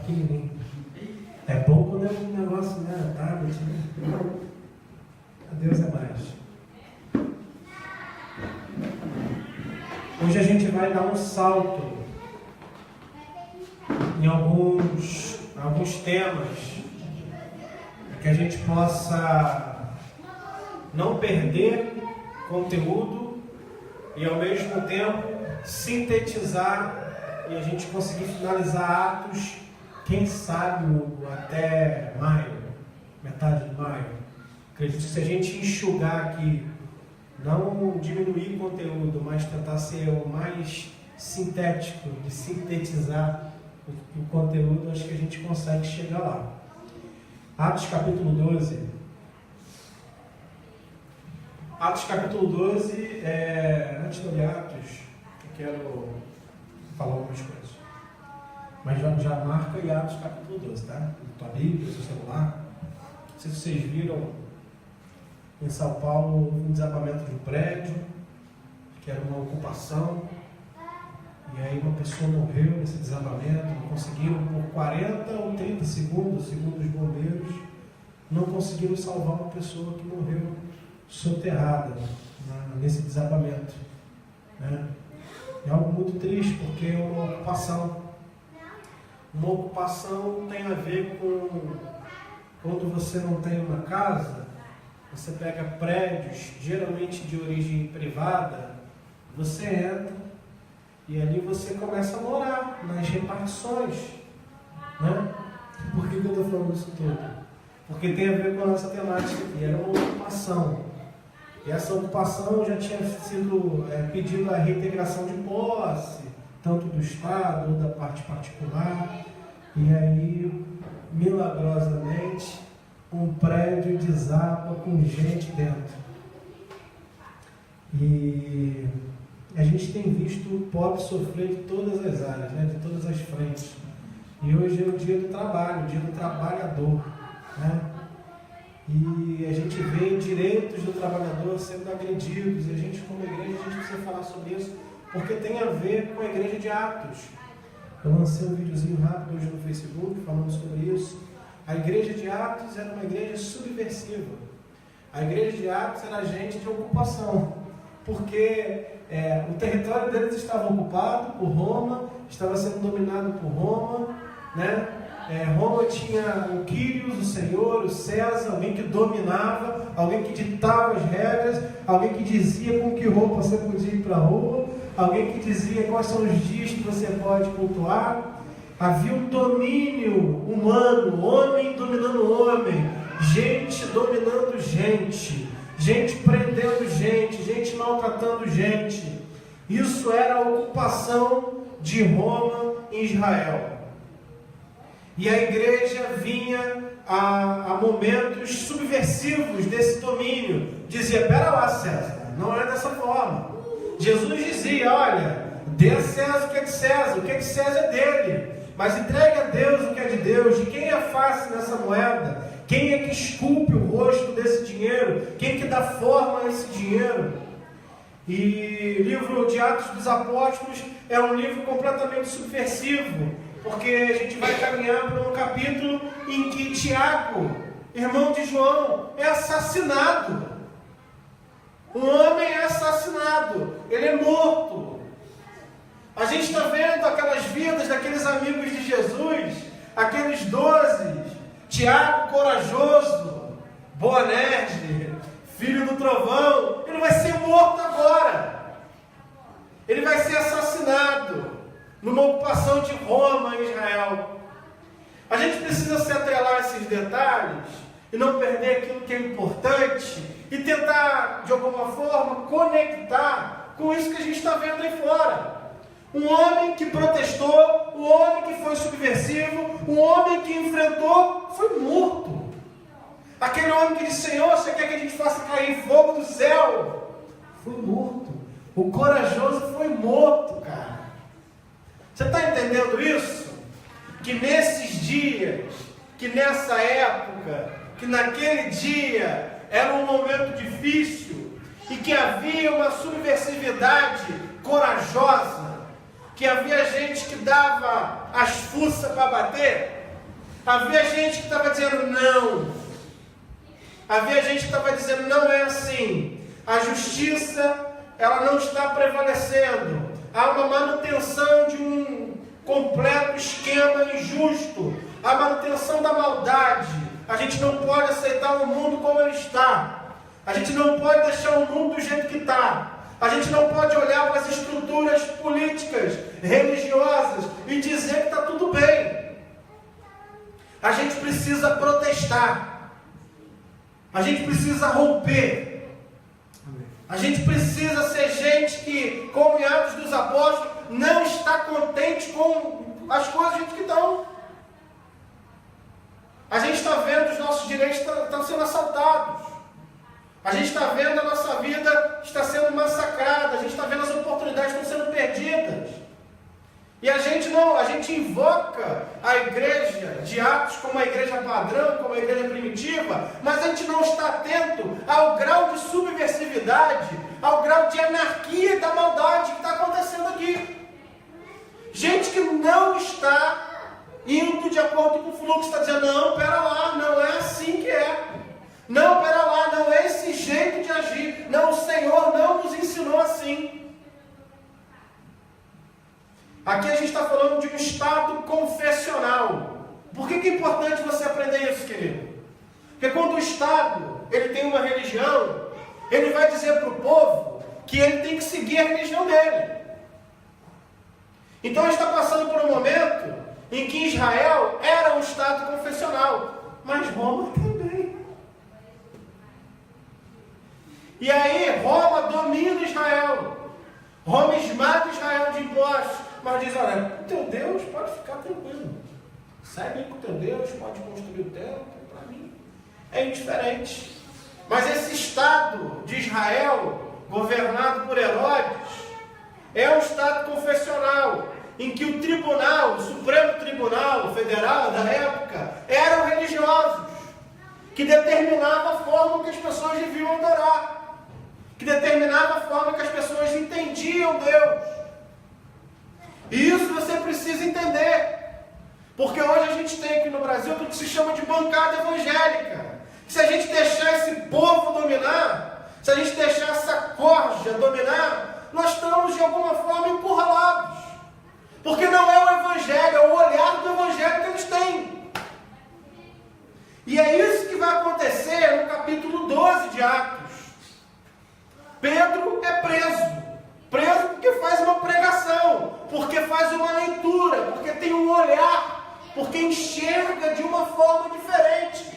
pequenininho. É bom quando é um negócio, né? Tablet, né? Deus é mais. Hoje a gente vai dar um salto em alguns temas, para que a gente possa não perder conteúdo e ao mesmo tempo sintetizar e a gente conseguir finalizar Atos, quem sabe até maio, metade de maio. Acredito que se a gente enxugar aqui, não diminuir o conteúdo, mas tentar ser o mais sintético, de sintetizar o conteúdo, acho que a gente consegue chegar lá. Atos capítulo 12. Atos capítulo 12, antes de ler Atos, eu quero falar algumas coisas. Mas já marca aí Atos capítulo 12, tá? Tua Bíblia, seu celular. Não sei se vocês viram, em São Paulo, um desabamento de um prédio, que era uma ocupação, e aí uma pessoa morreu nesse desabamento, não conseguiram por 40 ou 30 segundos, segundo os bombeiros, não conseguiram salvar uma pessoa que morreu soterrada nesse desabamento, né? É algo muito triste, porque é uma ocupação. Uma ocupação tem a ver com quando você não tem uma casa, você pega prédios, geralmente de origem privada, você entra e ali você começa a morar nas repartições, né? Por que eu estou falando isso tudo? Porque tem a ver com a nossa temática aqui, era uma ocupação. E essa ocupação já tinha sido pedido a reintegração de posse, tanto do Estado ou da parte particular, e aí, milagrosamente, um prédio desaba com gente dentro. E a gente tem visto o pobre sofrer de todas as áreas, né? De todas as frentes. E hoje é o dia do trabalho, o dia do trabalhador, né? E a gente vê direitos do trabalhador sendo agredidos, e a gente, como igreja, a gente precisa falar sobre isso, porque tem a ver com a igreja de Atos. Eu lancei um videozinho rápido hoje no Facebook falando sobre isso. A igreja de Atos era uma igreja subversiva. A igreja de Atos era gente de ocupação, porque o território deles estava ocupado por Roma, estava sendo dominado por Roma, né? Roma tinha o Quírios, o Senhor, o César, alguém que dominava, alguém que ditava as regras, alguém que dizia com que roupa você podia ir para a rua, alguém que dizia quais são os dias que você pode cultuar. Havia um domínio humano, homem dominando homem, gente dominando gente, gente prendendo gente, gente maltratando gente. Isso era a ocupação de Roma em Israel. E a igreja vinha a momentos subversivos desse domínio. Dizia, pera lá, César, não é dessa forma. Jesus dizia, olha, dê a César o que é de César é dele. Mas entregue a Deus o que é de Deus. De quem é a face nessa moeda? Quem é que esculpe o rosto desse dinheiro? Quem é que dá forma a esse dinheiro? E o livro de Atos dos Apóstolos é um livro completamente subversivo, porque a gente vai caminhar por um capítulo em que Tiago, irmão de João, é assassinado. Um homem é assassinado, ele é morto. A gente está vendo aquelas vidas daqueles amigos de Jesus, aqueles 12, Tiago corajoso, Boanerges, filho do trovão, ele vai ser morto agora. Ele vai ser assassinado numa ocupação de Roma em Israel. A gente precisa se atrelar a esses detalhes e não perder aquilo que é importante e tentar, de alguma forma, conectar com isso que a gente está vendo aí fora. Um homem que protestou, um homem que foi subversivo, um homem que enfrentou, foi morto. Aquele homem que disse, Senhor, você quer que a gente faça cair fogo do céu? Foi morto. O corajoso foi morto, cara. Você está entendendo isso? Que nesses dias, que nessa época, que naquele dia era um momento difícil e que havia uma subversividade corajosa, que havia gente que dava as fuças para bater, Havia gente que estava dizendo não. Havia gente que estava dizendo não é assim. A justiça, ela não está prevalecendo. Há uma manutenção de um completo esquema injusto. A manutenção da maldade. A gente não pode aceitar o mundo como ele está. A gente não pode deixar o mundo do jeito que está. A gente não pode olhar para as estruturas políticas, religiosas e dizer que está tudo bem. A gente precisa protestar. A gente precisa romper. A gente precisa ser gente que, como em Atos dos Apóstolos, não está contente com as coisas do jeito que estão. A gente está vendo os nossos direitos estão sendo assaltados. A gente está vendo a nossa vida está sendo massacrada. A gente está vendo as oportunidades estão sendo perdidas. E a gente invoca a igreja de Atos como a igreja padrão, como a igreja primitiva, mas a gente não está atento ao grau de subversividade, ao grau de anarquia e da maldade que está acontecendo aqui. Gente que não está indo de acordo com o fluxo, está dizendo, não, pera lá, não é assim que é. Não, pera lá, não é esse jeito de agir. Não, o Senhor não nos ensinou assim. Aqui a gente está falando de um estado confessional. Por que é importante você aprender isso, querido? Porque quando o Estado ele tem uma religião, ele vai dizer para o povo que ele tem que seguir a religião dele. Então a gente está passando por um momento em que Israel era um estado confessional, mas Roma também. E aí Roma domina Israel. Roma esmaga Israel de impostos. Mas diz, olha, o teu Deus pode ficar tranquilo. Segue com o teu Deus, pode construir o templo, para mim é indiferente. Mas esse Estado de Israel, governado por Herodes, é um Estado confessional, em que o tribunal, o Supremo Tribunal Federal da época, eram religiosos, que determinava a forma que as pessoas deviam adorar, que determinava a forma que as pessoas entendiam Deus. E isso você precisa entender. Porque hoje a gente tem aqui no Brasil o que se chama de bancada evangélica. Se a gente deixar esse povo dominar, se a gente deixar essa corja dominar, nós estamos de alguma forma encurralados. Porque não é o evangelho, é o olhar do evangelho que eles têm. E é isso que vai acontecer no capítulo 12 de Atos. Pedro é preso. Preso porque faz uma pregação, porque faz uma leitura, porque tem um olhar, porque enxerga de uma forma diferente.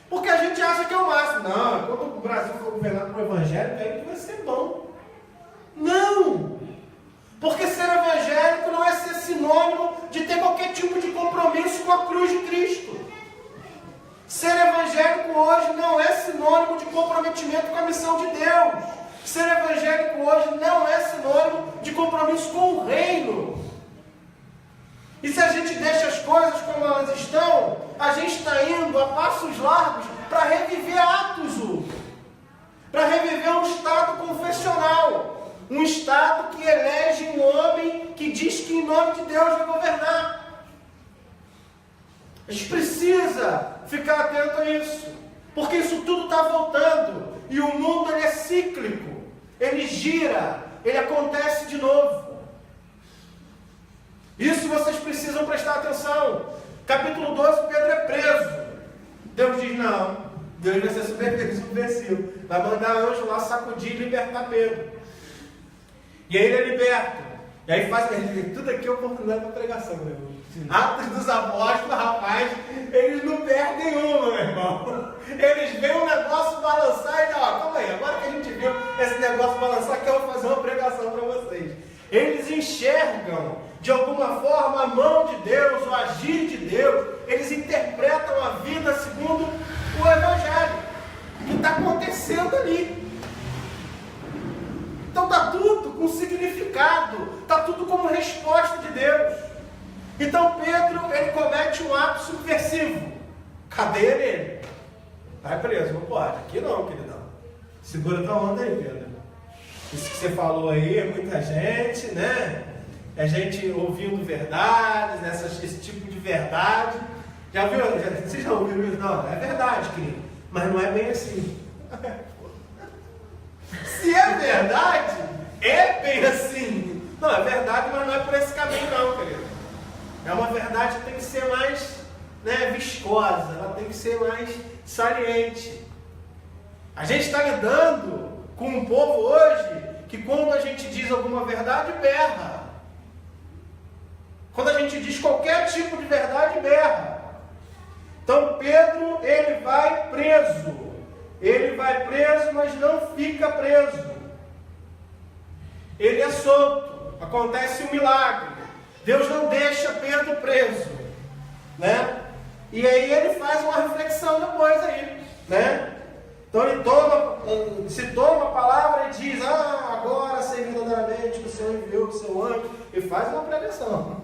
Porque a gente acha que é o máximo. Não, quando o Brasil for governado por evangélico, aí vai ser bom. Não! Porque ser evangélico não é ser sinônimo de ter qualquer tipo de compromisso com a cruz de Cristo. Ser evangélico hoje não é sinônimo de comprometimento com a missão de Deus. Ser evangélico hoje não é sinônimo de compromisso com o reino. E se a gente deixa as coisas como elas estão, a gente está indo a passos largos para reviver Atos 1. Para reviver um estado confessional. Um estado que elege um homem que diz que em nome de Deus vai governar. A gente precisa ficar atento a isso. Porque isso tudo está voltando. E o mundo ele é cíclico. Ele gira, ele acontece de novo. Isso vocês precisam prestar atenção. Capítulo 12, Pedro é preso. Deus diz, não, Deus vai ser subversivo. Vai mandar anjo lá sacudir e libertar Pedro. E aí ele é liberto. E aí faz tudo aqui é oportunidade para pregação, meu irmão. Atos dos Apóstolos, rapaz, eles não perdem uma, meu irmão. Eles veem o negócio balançar e ó, calma aí, agora que a gente viu esse negócio balançar, que eu vou fazer uma pregação para vocês. Eles enxergam, de alguma forma, a mão de Deus, o agir de Deus. Eles interpretam a vida segundo o Evangelho, que está acontecendo ali. Então está tudo com significado, está tudo como resposta de Deus. Então Pedro, ele comete um ato subversivo. Cadeia nele. Vai preso, não pode. Aqui não, queridão. Segura tua onda aí, Pedro. Isso que você falou aí, é muita gente, né? É gente ouvindo verdades, esse tipo de verdade. Já viu? Vocês já ouviram isso? Não, é verdade, querido. Mas não é bem assim. Se é verdade, é bem assim. Não, é verdade, mas não é por esse caminho não, querido. É uma verdade que tem que ser mais, né, viscosa, ela tem que ser mais saliente. A gente está lidando com um povo hoje que quando a gente diz alguma verdade, berra. Quando a gente diz qualquer tipo de verdade, berra. Então Pedro, ele vai preso. Ele vai preso, mas não fica preso. Ele é solto. Acontece um milagre. Deus não deixa Pedro preso, né? E aí ele faz uma reflexão depois aí, né? Então ele se toma a palavra e diz: agora sei verdadeiramente que o Senhor enviou o seu anjo, e faz uma pregação.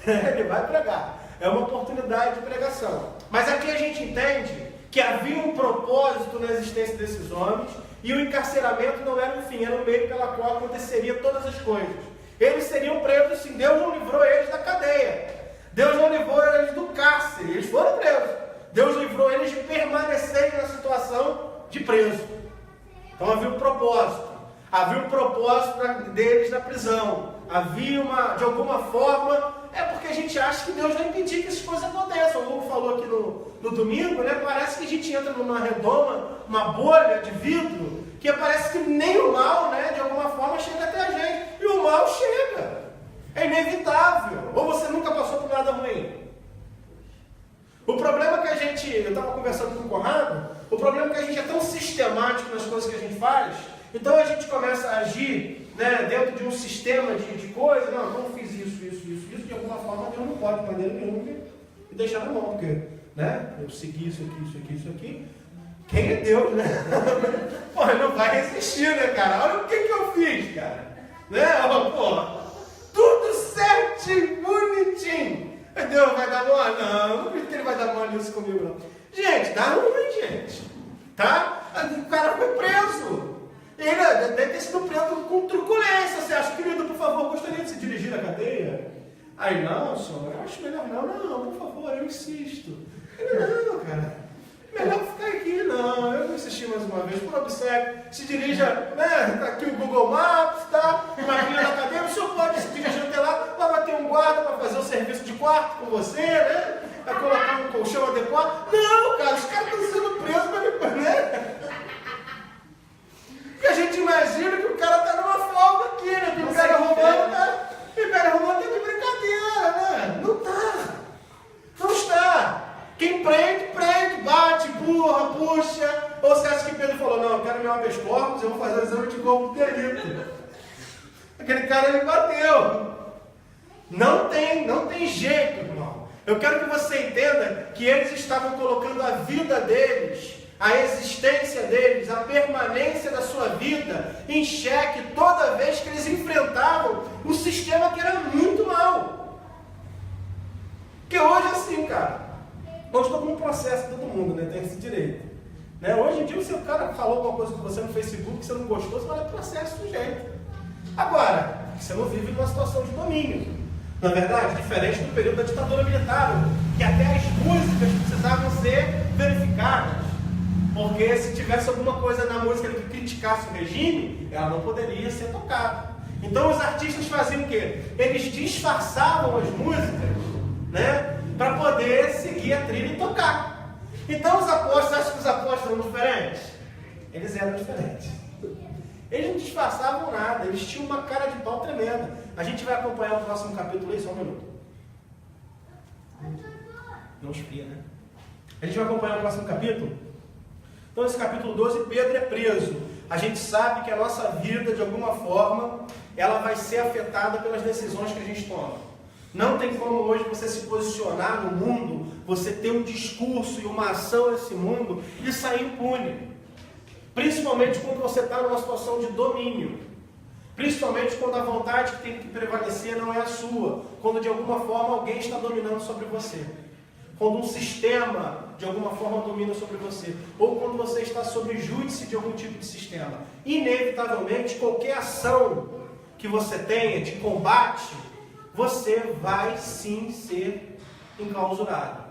Ele vai pregar. É uma oportunidade de pregação. Mas aqui a gente entende que havia um propósito na existência desses homens, e o encarceramento não era um fim, era um meio pela qual aconteceria todas as coisas. Eles seriam presos sim, Deus não livrou eles da cadeia. Deus não livrou eles do cárcere, eles foram presos. Deus livrou eles de permanecerem na situação de preso. Então havia um propósito. Havia um propósito deles na prisão. Havia de alguma forma, porque a gente acha que Deus vai impedir que essas coisas aconteçam. O Hugo falou aqui no domingo, né? Parece que a gente entra numa redoma, uma bolha de vidro, que parece que nem o mal, né, de alguma forma, chega até a gente. E o mal chega. É inevitável. Ou você nunca passou por nada ruim? O problema é que a gente, eu estava conversando com o Conrado, o problema é que a gente é tão sistemático nas coisas que a gente faz, então a gente começa a agir, né, dentro de um sistema de coisas. Não fiz isso, de alguma forma Deus não pode, de maneira nenhuma, me deixar na mão, porque, né, eu segui isso aqui. Quem é Deus, né? Pô, não vai resistir, né, cara? Olha o que eu fiz, cara. Né? Pô, tudo certinho, bonitinho. Deus vai dar mole? Não acredito que ele vai dar mole nisso comigo, não. Gente, dá ruim, gente. Tá? O cara foi preso. Ele deve ter sido preso com truculência. Você acha, querido, por favor, gostaria de se dirigir à cadeia? Aí, não, senhor, eu acho melhor não. Não, por favor, eu insisto. Ele, não, cara. Melhor ficar aqui, não. Eu vou insistir mais uma vez. Por observe, se dirija, né? Tá aqui o Google Maps, tá? Imagina na cadeia, o senhor pode se dirigir até lá, lá vai ter um guarda para fazer o serviço de quarto com você, né? Vai colocar um colchão adequado. Não, cara, os caras estão sendo presos para me, né? Porque a gente imagina que o cara tá numa folga aqui, né? Que o cara roubando, tá? E o cara roubando tá de brincadeira, né? Não tá. Não está. Quem prende, bate, empurra, puxa. Ou você acha que Pedro falou: não, eu quero meu habeas corpus, eu vou fazer o exame de corpo de delito. Aquele cara me bateu. Não tem jeito, irmão. Eu quero que você entenda que eles estavam colocando a vida deles, a existência deles, a permanência da sua vida em xeque toda vez que eles enfrentavam um sistema que era muito mau. Porque hoje é assim, cara. Hoje todo mundo processa todo mundo, né? Tem esse direito. Né? Hoje em dia, se o cara falou alguma coisa com você no Facebook que você não gostou, você vai lá e processa do jeito. Agora, você não vive numa situação de domínio. Na verdade, diferente do período da ditadura militar, que até as músicas precisavam ser verificadas. Porque se tivesse alguma coisa na música que criticasse o regime, ela não poderia ser tocada. Então os artistas faziam o quê? Eles disfarçavam as músicas, né? Para poder seguir a trilha e tocar. Então os apóstolos, acham que os apóstolos eram diferentes? Eles eram diferentes. Eles não disfarçavam nada, eles tinham uma cara de pau tremenda. A gente vai acompanhar o próximo capítulo aí, só um minuto. Não esfria, né? A gente vai acompanhar o próximo capítulo. Então esse capítulo 12, Pedro é preso. A gente sabe que a nossa vida, de alguma forma, ela vai ser afetada pelas decisões que a gente toma. Não tem como hoje você se posicionar no mundo, você ter um discurso e uma ação nesse mundo e sair impune. Principalmente quando você está numa situação de domínio. Principalmente quando a vontade que tem que prevalecer não é a sua. Quando de alguma forma alguém está dominando sobre você. Quando um sistema de alguma forma domina sobre você. Ou quando você está sob júdice de algum tipo de sistema. Inevitavelmente, qualquer ação que você tenha de combate, você vai sim ser enclausurado.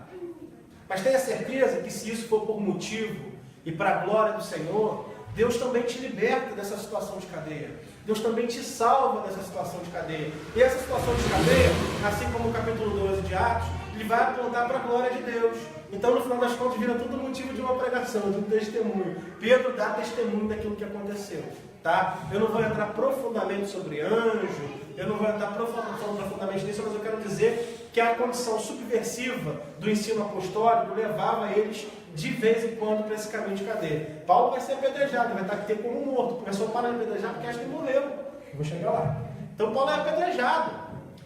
Mas tenha certeza que se isso for por motivo e para a glória do Senhor, Deus também te liberta dessa situação de cadeia. Deus também te salva dessa situação de cadeia. E essa situação de cadeia, assim como o capítulo 12 de Atos, ele vai apontar para a glória de Deus. Então, no final das contas, vira tudo motivo de uma pregação, de um testemunho. Pedro dá testemunho daquilo que aconteceu. Tá? Eu não vou entrar profundamente sobre anjo, eu não vou entrar profundamente nisso, mas eu quero dizer que a condição subversiva do ensino apostólico levava eles de vez em quando para esse caminho de cadeia. Paulo vai ser apedrejado, vai estar aqui como morto. Começou a parar de apedrejar porque acha que morreu. Eu vou chegar lá. Então Paulo é apedrejado.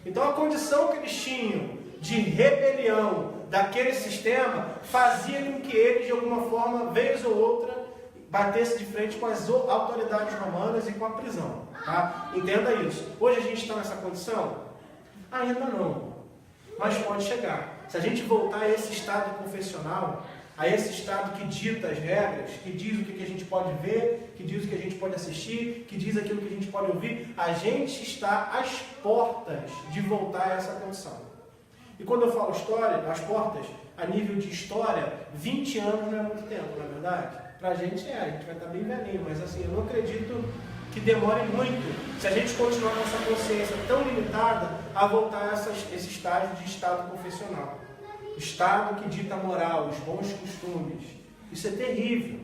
Então a condição que eles tinham de rebelião daquele sistema fazia com que eles, de alguma forma, vez ou outra, batesse de frente com as autoridades romanas e com a prisão. Tá? Entenda isso. Hoje a gente está nessa condição? Ainda não. Mas pode chegar. Se a gente voltar a esse estado confessional, a esse estado que dita as regras, que diz o que a gente pode ver, que diz o que a gente pode assistir, que diz aquilo que a gente pode ouvir, a gente está às portas de voltar a essa condição. E quando eu falo história, às portas, a nível de história, 20 anos não é muito tempo, não é verdade? Pra gente a gente vai estar bem velhinho, mas assim, eu não acredito que demore muito, se a gente continuar com essa consciência tão limitada, a voltar a esse estágio de estado confessional. Estado que dita a moral, os bons costumes. Isso é terrível.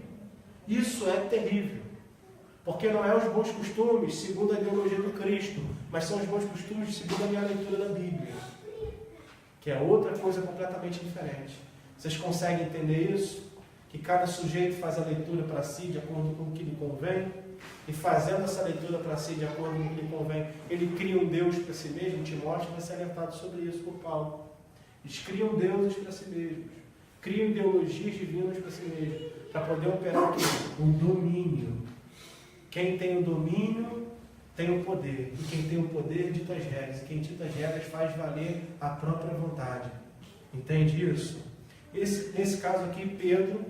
Isso é terrível. Porque não é os bons costumes segundo a ideologia do Cristo, mas são os bons costumes segundo a minha leitura da Bíblia. Que é outra coisa completamente diferente. Vocês conseguem entender isso? Que cada sujeito faz a leitura para si de acordo com o que lhe convém? E fazendo essa leitura para si de acordo com o que lhe convém, ele cria um Deus para si mesmo. Timóteo vai ser alertado sobre isso por Paulo. Eles criam deuses para si mesmos, criam ideologias divinas para si mesmos, para poder operar aqui o domínio. Quem tem o domínio tem o poder, e quem tem o poder dita as regras, e quem dita as regras faz valer a própria vontade. Entende isso? Nesse caso aqui, Pedro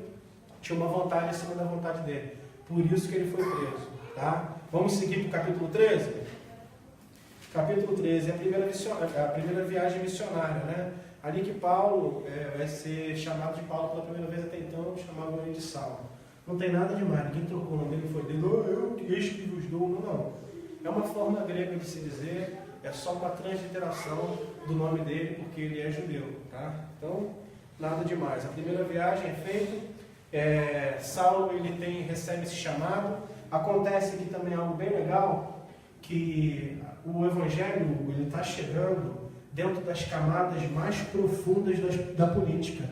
tinha uma vontade acima da vontade dele, por isso que ele foi preso. Tá? Vamos seguir para o capítulo 13? Capítulo 13 é a primeira viagem missionária, né? Ali que Paulo vai ser chamado de Paulo pela primeira vez, até então chamavam ele de Saulo. Não tem nada demais, ninguém trocou o nome dele, foi dele, eis que vos dou, não. É uma forma grega de se dizer, é só uma transliteração do nome dele, porque ele é judeu. Tá? Então, nada demais. A primeira viagem é feita, Saulo recebe esse chamado. Acontece aqui também algo bem legal, que o evangelho está chegando dentro das camadas mais profundas da política.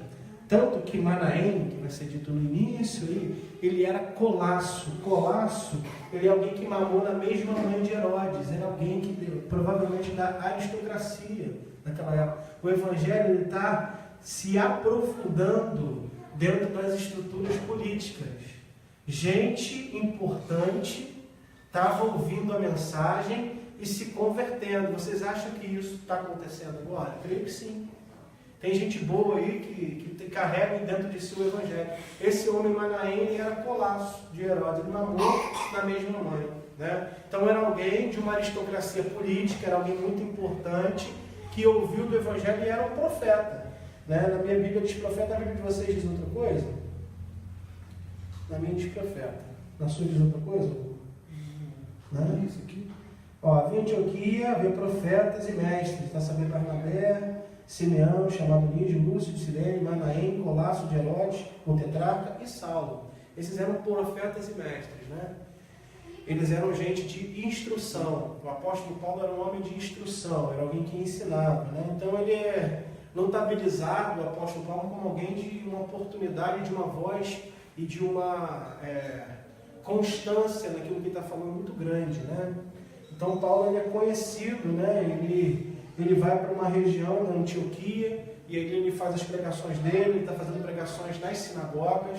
Tanto que Manaém, que vai ser dito no início, ele era Colasso. Colasso, ele é alguém que mamou na mesma mãe de Herodes, era alguém que provavelmente da aristocracia naquela época. O evangelho está se aprofundando dentro das estruturas políticas. Gente importante estava ouvindo a mensagem e se convertendo. Vocês acham que isso está acontecendo agora? Eu creio que sim. Tem gente boa aí que carrega dentro de si o evangelho. Esse homem Manaém era Colasso de Herodes, ele mamou na mesma mãe. Né? Então era alguém de uma aristocracia política, era alguém muito importante, que ouviu do evangelho e era um profeta. Né? Na minha Bíblia diz profeta, na Bíblia de vocês diz outra coisa? Na minha diz profeta. Na sua diz outra coisa? Não? Isso aqui. Ó, havia Antioquia, havia profetas e mestres, está sabendo Barnabé, Simeão, chamado Lídio, Lúcio de Cirene, Manaém, Colasso de Herodes, o tetrarca e Saulo. Esses eram profetas e mestres, né? Eles eram gente de instrução. O apóstolo Paulo era um homem de instrução, era alguém que ensinava, né? Então ele é notabilizado, o apóstolo Paulo, como alguém de uma oportunidade, de uma voz e de uma constância naquilo que ele está falando muito grande, né? Então Paulo ele é conhecido, né? Ele vai para uma região da Antioquia e aí ele faz as pregações dele, ele está fazendo pregações nas sinagogas.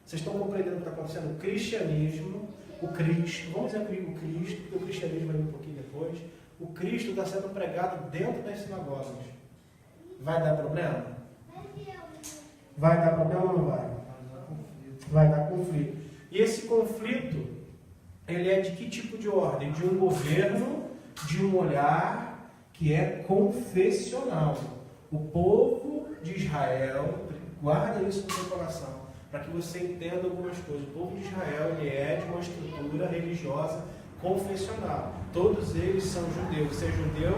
Vocês estão compreendendo o que está acontecendo? O cristianismo, o Cristo, vamos dizer o Cristo, porque o cristianismo vai vir um pouquinho depois. O Cristo está sendo pregado dentro das sinagogas. Vai dar problema? Vai dar problema ou não vai? Vai dar conflito. E esse conflito, ele é de que tipo de ordem? De um governo, de um olhar que é confessional. O povo de Israel, Guarda isso no seu coração, para que você entenda algumas coisas. O povo de Israel, ele é de uma estrutura religiosa confessional. Todos eles são judeus. Ser judeu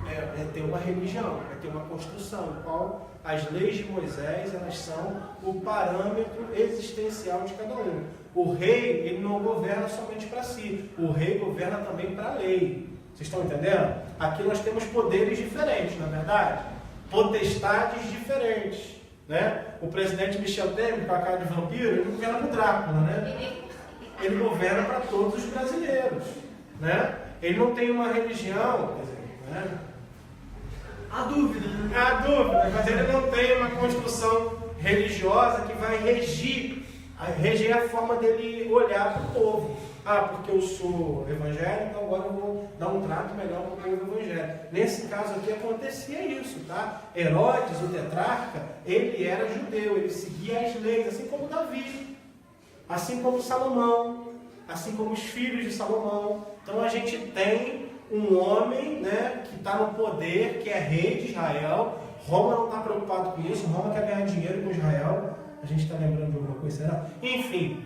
é ter uma religião, é ter uma construção, no qual as leis de Moisés, elas são o parâmetro existencial de cada um. O rei, ele não governa somente para si, o rei governa também para a lei. Vocês estão entendendo? Aqui nós temos poderes diferentes, na verdade, potestades diferentes, né? O presidente Michel Temer, com a cara de vampiro, ele não governa para o Drácula, né? Ele governa para todos os brasileiros, né? Ele não tem uma religião, quer dizer, né? Há dúvida, né? Há dúvida, mas ele não tem uma construção religiosa que vai reger a forma dele olhar para o povo. Ah, porque eu sou evangélico, então agora eu vou dar um trato melhor para o povo evangélico. Nesse caso aqui acontecia isso, tá? Herodes, o tetrarca, ele era judeu, ele seguia as leis, assim como Davi, assim como Salomão, assim como os filhos de Salomão. Então a gente tem um homem, né, que está no poder, que é rei de Israel. Roma não está preocupado com isso, Roma quer ganhar dinheiro com Israel. A gente está lembrando de alguma coisa, será? Enfim,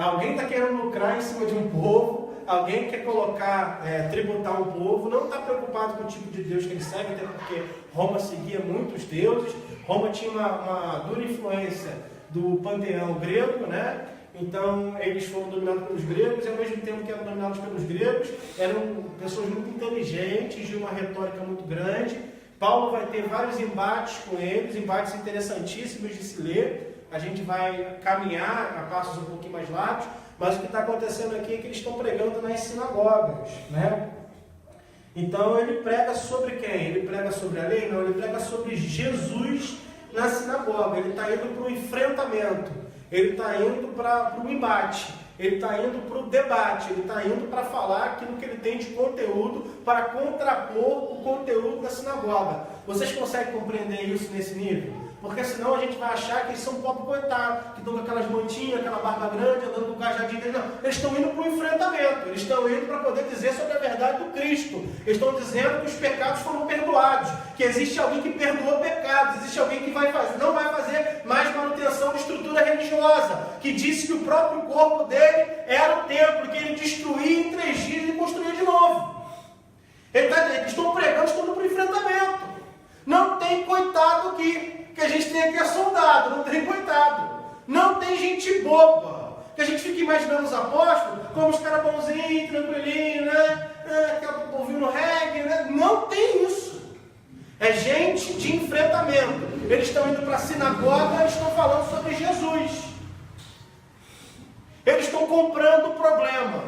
alguém está querendo lucrar em cima de um povo, alguém quer colocar, tributar um povo, não está preocupado com o tipo de Deus que ele segue, até porque Roma seguia muitos deuses. Roma tinha uma dura influência do panteão grego, né? Então eles foram dominados pelos gregos, e ao mesmo tempo que eram dominados pelos gregos, eram pessoas muito inteligentes, de uma retórica muito grande. Paulo vai ter vários embates com eles, embates interessantíssimos de se ler. A gente vai caminhar a passos um pouquinho mais largos, mas o que está acontecendo aqui é que eles estão pregando nas sinagogas, né? Então ele prega sobre quem? Ele prega sobre a lei? Não, ele prega sobre Jesus na sinagoga. Ele está indo para o enfrentamento, ele está indo para o embate, ele está indo para o debate, ele está indo para falar aquilo que ele tem de conteúdo, para contrapor o conteúdo da sinagoga. Vocês conseguem compreender isso nesse nível? Porque senão a gente vai achar que eles são pobre coitado, que estão com aquelas mantinhas, aquela barba grande, andando com o cajadinho deles. Não, eles estão indo para o enfrentamento, eles estão indo para poder dizer sobre a verdade do Cristo. Eles estão dizendo que os pecados foram perdoados, que existe alguém que perdoa pecados, existe alguém que não vai fazer mais manutenção de estrutura religiosa, que disse que o próprio corpo dele era o templo, que ele destruía em 3 dias e construía de novo. Eles estão pregando, estão indo para o enfrentamento. Não tem coitado aqui. Que a gente tem aqui é soldado, não tem coitado. Não tem gente boba. Que a gente fica imaginando os apóstolos como os caras bonzinhos, tranquilinhos, né? Aquele povinho no reggae, né? Não tem isso. É gente de enfrentamento. Eles estão indo para a sinagoga, eles estão falando sobre Jesus. Eles estão comprando o problema.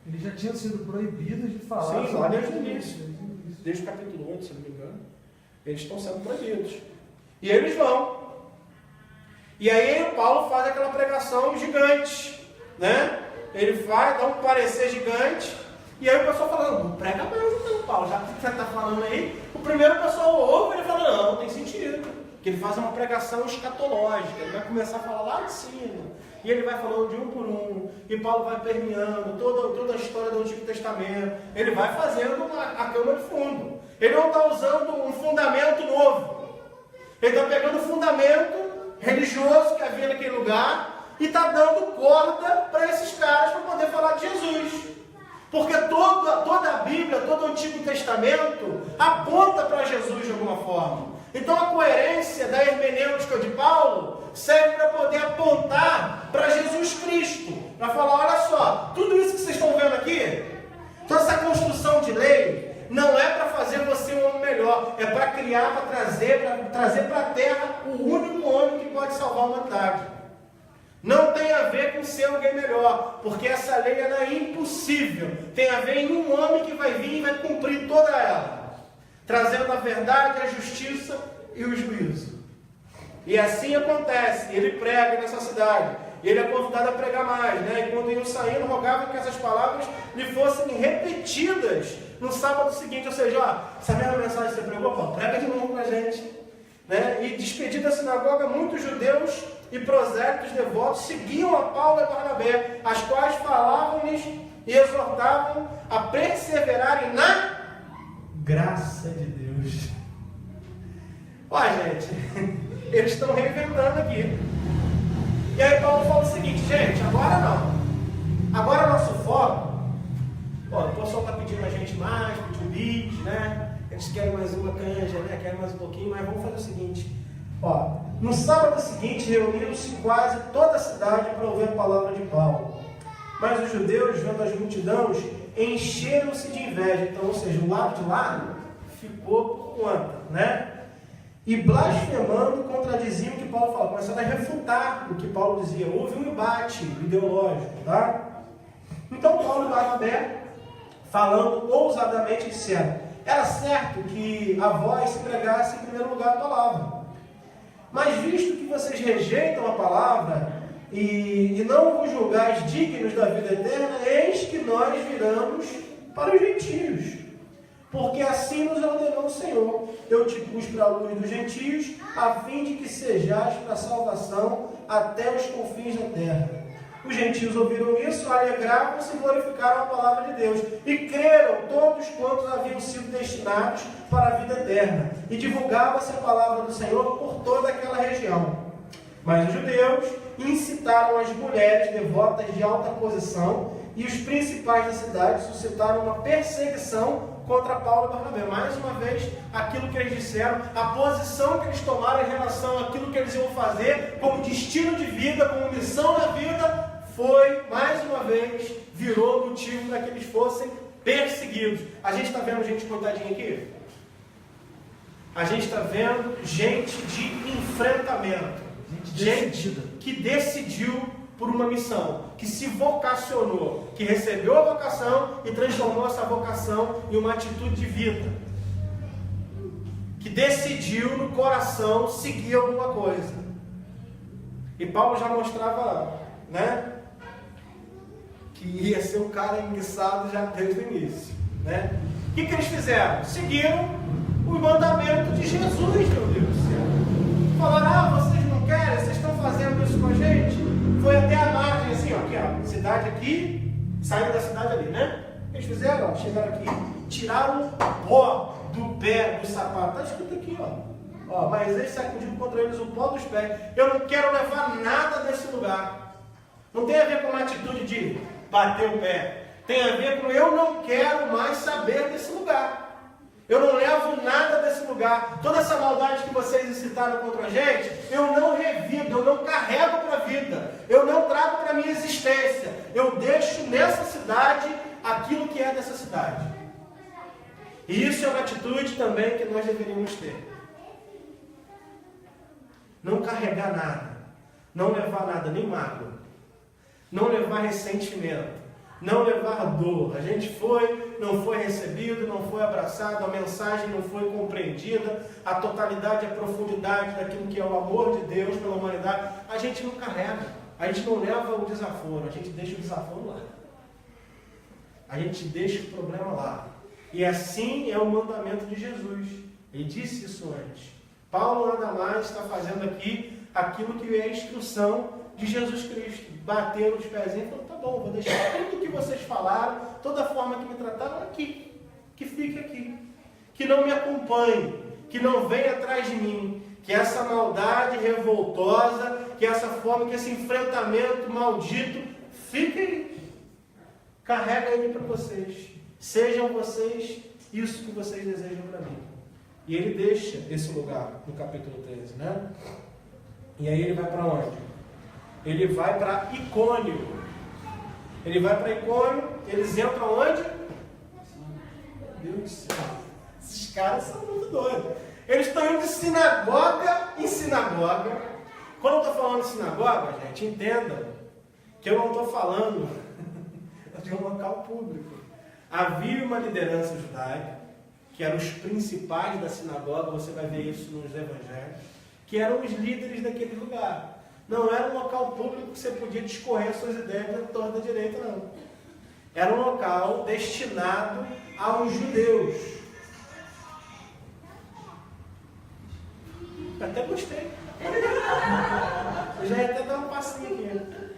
Eles já tinham sido proibidos de falar. Sim, lá desde o início. Desde o capítulo 8, se não me engano. Eles estão sendo proibidos. E eles vão. E aí Paulo faz aquela pregação gigante, né? Ele vai dar um parecer gigante. E aí o pessoal fala, não prega mais então, Paulo. Já que você está falando aí, o primeiro pessoal ouve e ele fala, não tem sentido. Que ele faz uma pregação escatológica. Ele vai começar a falar lá de cima. E ele vai falando de um por um. E Paulo vai permeando toda a história do Antigo Testamento. Ele vai fazendo a cama de fundo. Ele não está usando um fundamento novo. Ele está pegando o fundamento religioso que havia naquele lugar e está dando corda para esses caras para poder falar de Jesus. Porque toda a Bíblia, todo o Antigo Testamento aponta para Jesus de alguma forma. Então a coerência da hermenêutica de Paulo serve para poder apontar para Jesus Cristo. Para falar, olha só, tudo isso que vocês estão vendo aqui, toda essa construção de lei, não é para fazer você um homem melhor, é para criar, para trazer para a terra o único homem que pode salvar a humanidade. Não tem a ver com ser alguém melhor, porque essa lei ela é impossível. Tem a ver em um homem que vai vir e vai cumprir toda ela, trazendo a verdade, a justiça e o juízo. E assim acontece, ele prega nessa cidade. Ele é convidado a pregar mais, né? E quando iam saindo, rogava que essas palavras lhe fossem repetidas no sábado seguinte. Ou seja, ó, essa mesma mensagem que você pregou, pô, prega de novo com a gente. Né? E despedido da sinagoga, muitos judeus e prosélitos devotos seguiam a Paulo e a Barnabé, as quais falavam-lhes e exortavam a perseverarem na graça de Deus. Ó, gente, eles estão reinventando aqui. E aí Paulo fala o seguinte, gente, agora não. Agora nosso foco, ó, o pessoal está pedindo a gente mais, pediu bis, né? Eles querem mais uma canja, né? Querem mais um pouquinho, mas vamos fazer o seguinte. Ó, no sábado seguinte reuniram-se quase toda a cidade para ouvir a palavra de Paulo. Mas os judeus, vendo as multidões, encheram-se de inveja. Então, ou seja, o lado de lá ficou por conta, né? E blasfemando, contradiziam o que Paulo falava, começando a refutar o que Paulo dizia. Houve um embate ideológico, tá? Então Paulo e Barnabé, falando ousadamente, disseram: era certo que a vós se pregasse em primeiro lugar a palavra. Mas visto que vocês rejeitam a palavra e não vos julgais dignos da vida eterna, eis que nós viramos para os gentios. Porque assim nos ordenou o Senhor: eu te pus para a luz dos gentios, a fim de que sejais para a salvação até os confins da terra. Os gentios ouviram isso, alegravam-se e glorificaram a palavra de Deus. E creram todos quantos haviam sido destinados para a vida eterna. E divulgava-se a palavra do Senhor por toda aquela região. Mas os judeus incitaram as mulheres devotas de alta posição e os principais da cidade suscitaram uma perseguição contra Paulo e Barnabé. Mais uma vez, aquilo que eles disseram, a posição que eles tomaram em relação àquilo que eles iam fazer como destino de vida, como missão na vida, foi, mais uma vez, virou motivo para que eles fossem perseguidos. A gente está vendo gente coitadinha aqui? A gente está vendo gente de enfrentamento. Gente que decidiu por uma missão, que se vocacionou, que recebeu a vocação e transformou essa vocação em uma atitude de vida. Que decidiu no coração seguir alguma coisa. E Paulo já mostrava, né, que ia ser um cara enguiçado já desde o início, né? O que eles fizeram? Seguiram o mandamento de Jesus, meu Deus do céu. Falaram: vocês não querem, vocês estão fazendo isso com a gente? Foi até a margem, assim, ó, aqui, ó, cidade aqui, saindo da cidade ali, né? Eles fizeram, ó, chegaram aqui, tiraram o pó do pé do sapato. Está escrito aqui, ó. Mas eles sacudiram contra eles o pó dos pés. Eu não quero levar nada desse lugar. Não tem a ver com uma atitude de bater o pé. Tem a ver com eu não quero mais saber desse lugar. Eu não levo nada desse lugar. Toda essa maldade que vocês incitaram contra a gente, eu não revido, eu não carrego para a vida. Eu não trago para a minha existência. Eu deixo nessa cidade aquilo que é dessa cidade. E isso é uma atitude também que nós deveríamos ter. Não carregar nada. Não levar nada, nem mágoa. Não levar ressentimento. Não levar dor. A gente não foi recebido, não foi abraçado, a mensagem não foi compreendida, a totalidade, a profundidade daquilo que é o amor de Deus pela humanidade, a gente não carrega, a gente não leva o desaforo, a gente deixa o desaforo lá. A gente deixa o problema lá. E assim é o mandamento de Jesus. Ele disse isso antes. Paulo nada mais está fazendo aqui aquilo que é a instrução de Jesus Cristo. Bater os pezinhos e falou: tá bom, vou deixar tudo que vocês falaram, toda a forma que me trataram aqui, que fique aqui, que não me acompanhe, que não venha atrás de mim, que essa maldade revoltosa, que essa forma, que esse enfrentamento maldito fique aí, carrega ele para vocês, sejam vocês isso que vocês desejam para mim. E ele deixa esse lugar no capítulo 13, né? E aí ele vai para onde? Ele vai para Icônio. Ele vai para Icônio. Eles entram onde? Meu Deus do céu. Esses caras são muito doidos. Eles estão indo de sinagoga em sinagoga. Quando eu estou falando de sinagoga, gente, entenda que eu não estou falando de um local público. Havia uma liderança judaica, que eram os principais da sinagoga, você vai ver isso nos evangelhos, que eram os líderes daquele lugar. Não era um local público que você podia discorrer suas ideias da torta da direita, não. Era um local destinado aos judeus. Eu até gostei. Eu já ia até dar um passinho aqui.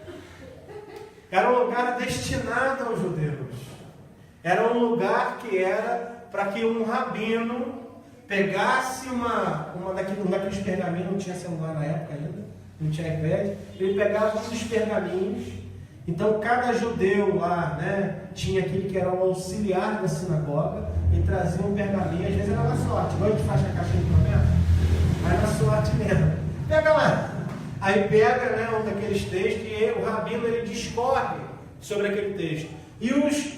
Era um lugar destinado aos judeus. Era um lugar que era para que um rabino pegasse daqueles pergaminhos, não tinha celular na época ainda, não tinha iPad, ele pegava um dos pergaminhos. Então cada judeu lá, né, tinha aquele que era o auxiliar da sinagoga e trazia um pergaminho, às vezes era na sorte, igual a gente faz com a caixa de promessa, mas na sorte mesmo. Pega lá. Aí pega, né, um daqueles textos e o rabino ele discorre sobre aquele texto. E os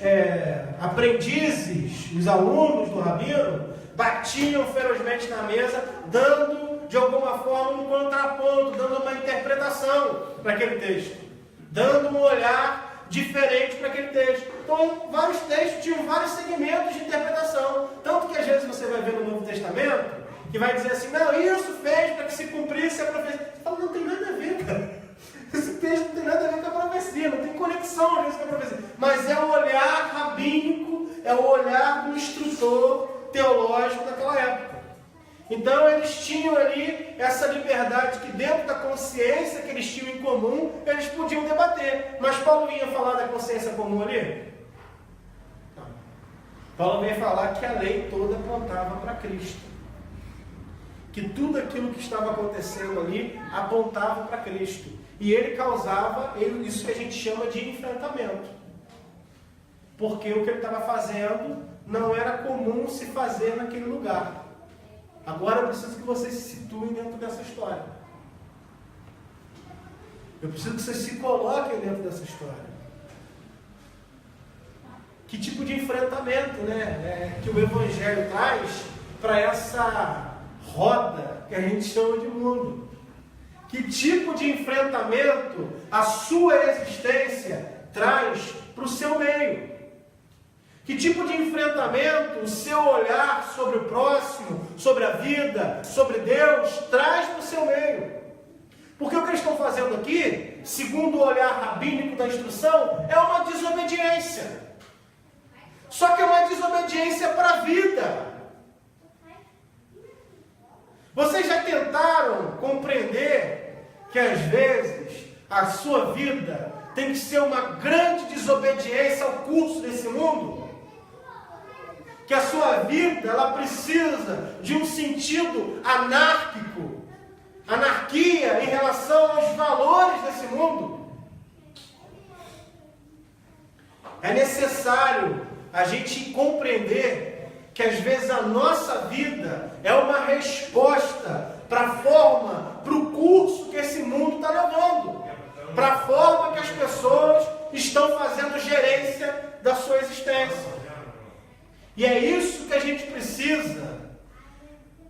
aprendizes, os alunos do rabino, batiam ferozmente na mesa, dando de alguma forma um contraponto, dando uma interpretação para aquele texto, dando um olhar diferente para aquele texto. Então, vários textos tinham vários segmentos de interpretação. Tanto que às vezes você vai ver no Novo Testamento, que vai dizer assim, não, isso fez para que se cumprisse a profecia. Você fala, não tem nada a ver, cara. Esse texto não tem nada a ver com a profecia, não tem conexão às vezes com a profecia. Mas é o olhar rabínico, é o olhar do instrutor teológico daquela época. Então eles tinham ali essa liberdade que dentro da consciência que eles tinham em comum, eles podiam debater. Mas Paulo vinha falar da consciência comum ali? Não. Paulo vinha falar que a lei toda apontava para Cristo. Que tudo aquilo que estava acontecendo ali apontava para Cristo. E ele causava isso que a gente chama de enfrentamento. Porque o que ele estava fazendo não era comum se fazer naquele lugar. Agora eu preciso que vocês se situem dentro dessa história. Eu preciso que vocês se coloquem dentro dessa história. Que tipo de enfrentamento, né, que o Evangelho traz para essa roda que a gente chama de mundo? Que tipo de enfrentamento a sua existência traz para o seu meio? Que tipo de enfrentamento o seu olhar sobre o próximo, sobre a vida, sobre Deus, traz para o seu meio? Porque o que eles estão fazendo aqui, segundo o olhar rabínico da instrução, é uma desobediência. Só que é uma desobediência para a vida. Vocês já tentaram compreender que às vezes a sua vida tem que ser uma grande desobediência ao curso desse mundo? Que a sua vida ela precisa de um sentido anárquico, anarquia em relação aos valores desse mundo? É necessário a gente compreender que às vezes a nossa vida é uma resposta para a forma, para o curso que esse mundo está levando, para a forma que as pessoas estão fazendo gerência da sua existência. E é isso que a gente precisa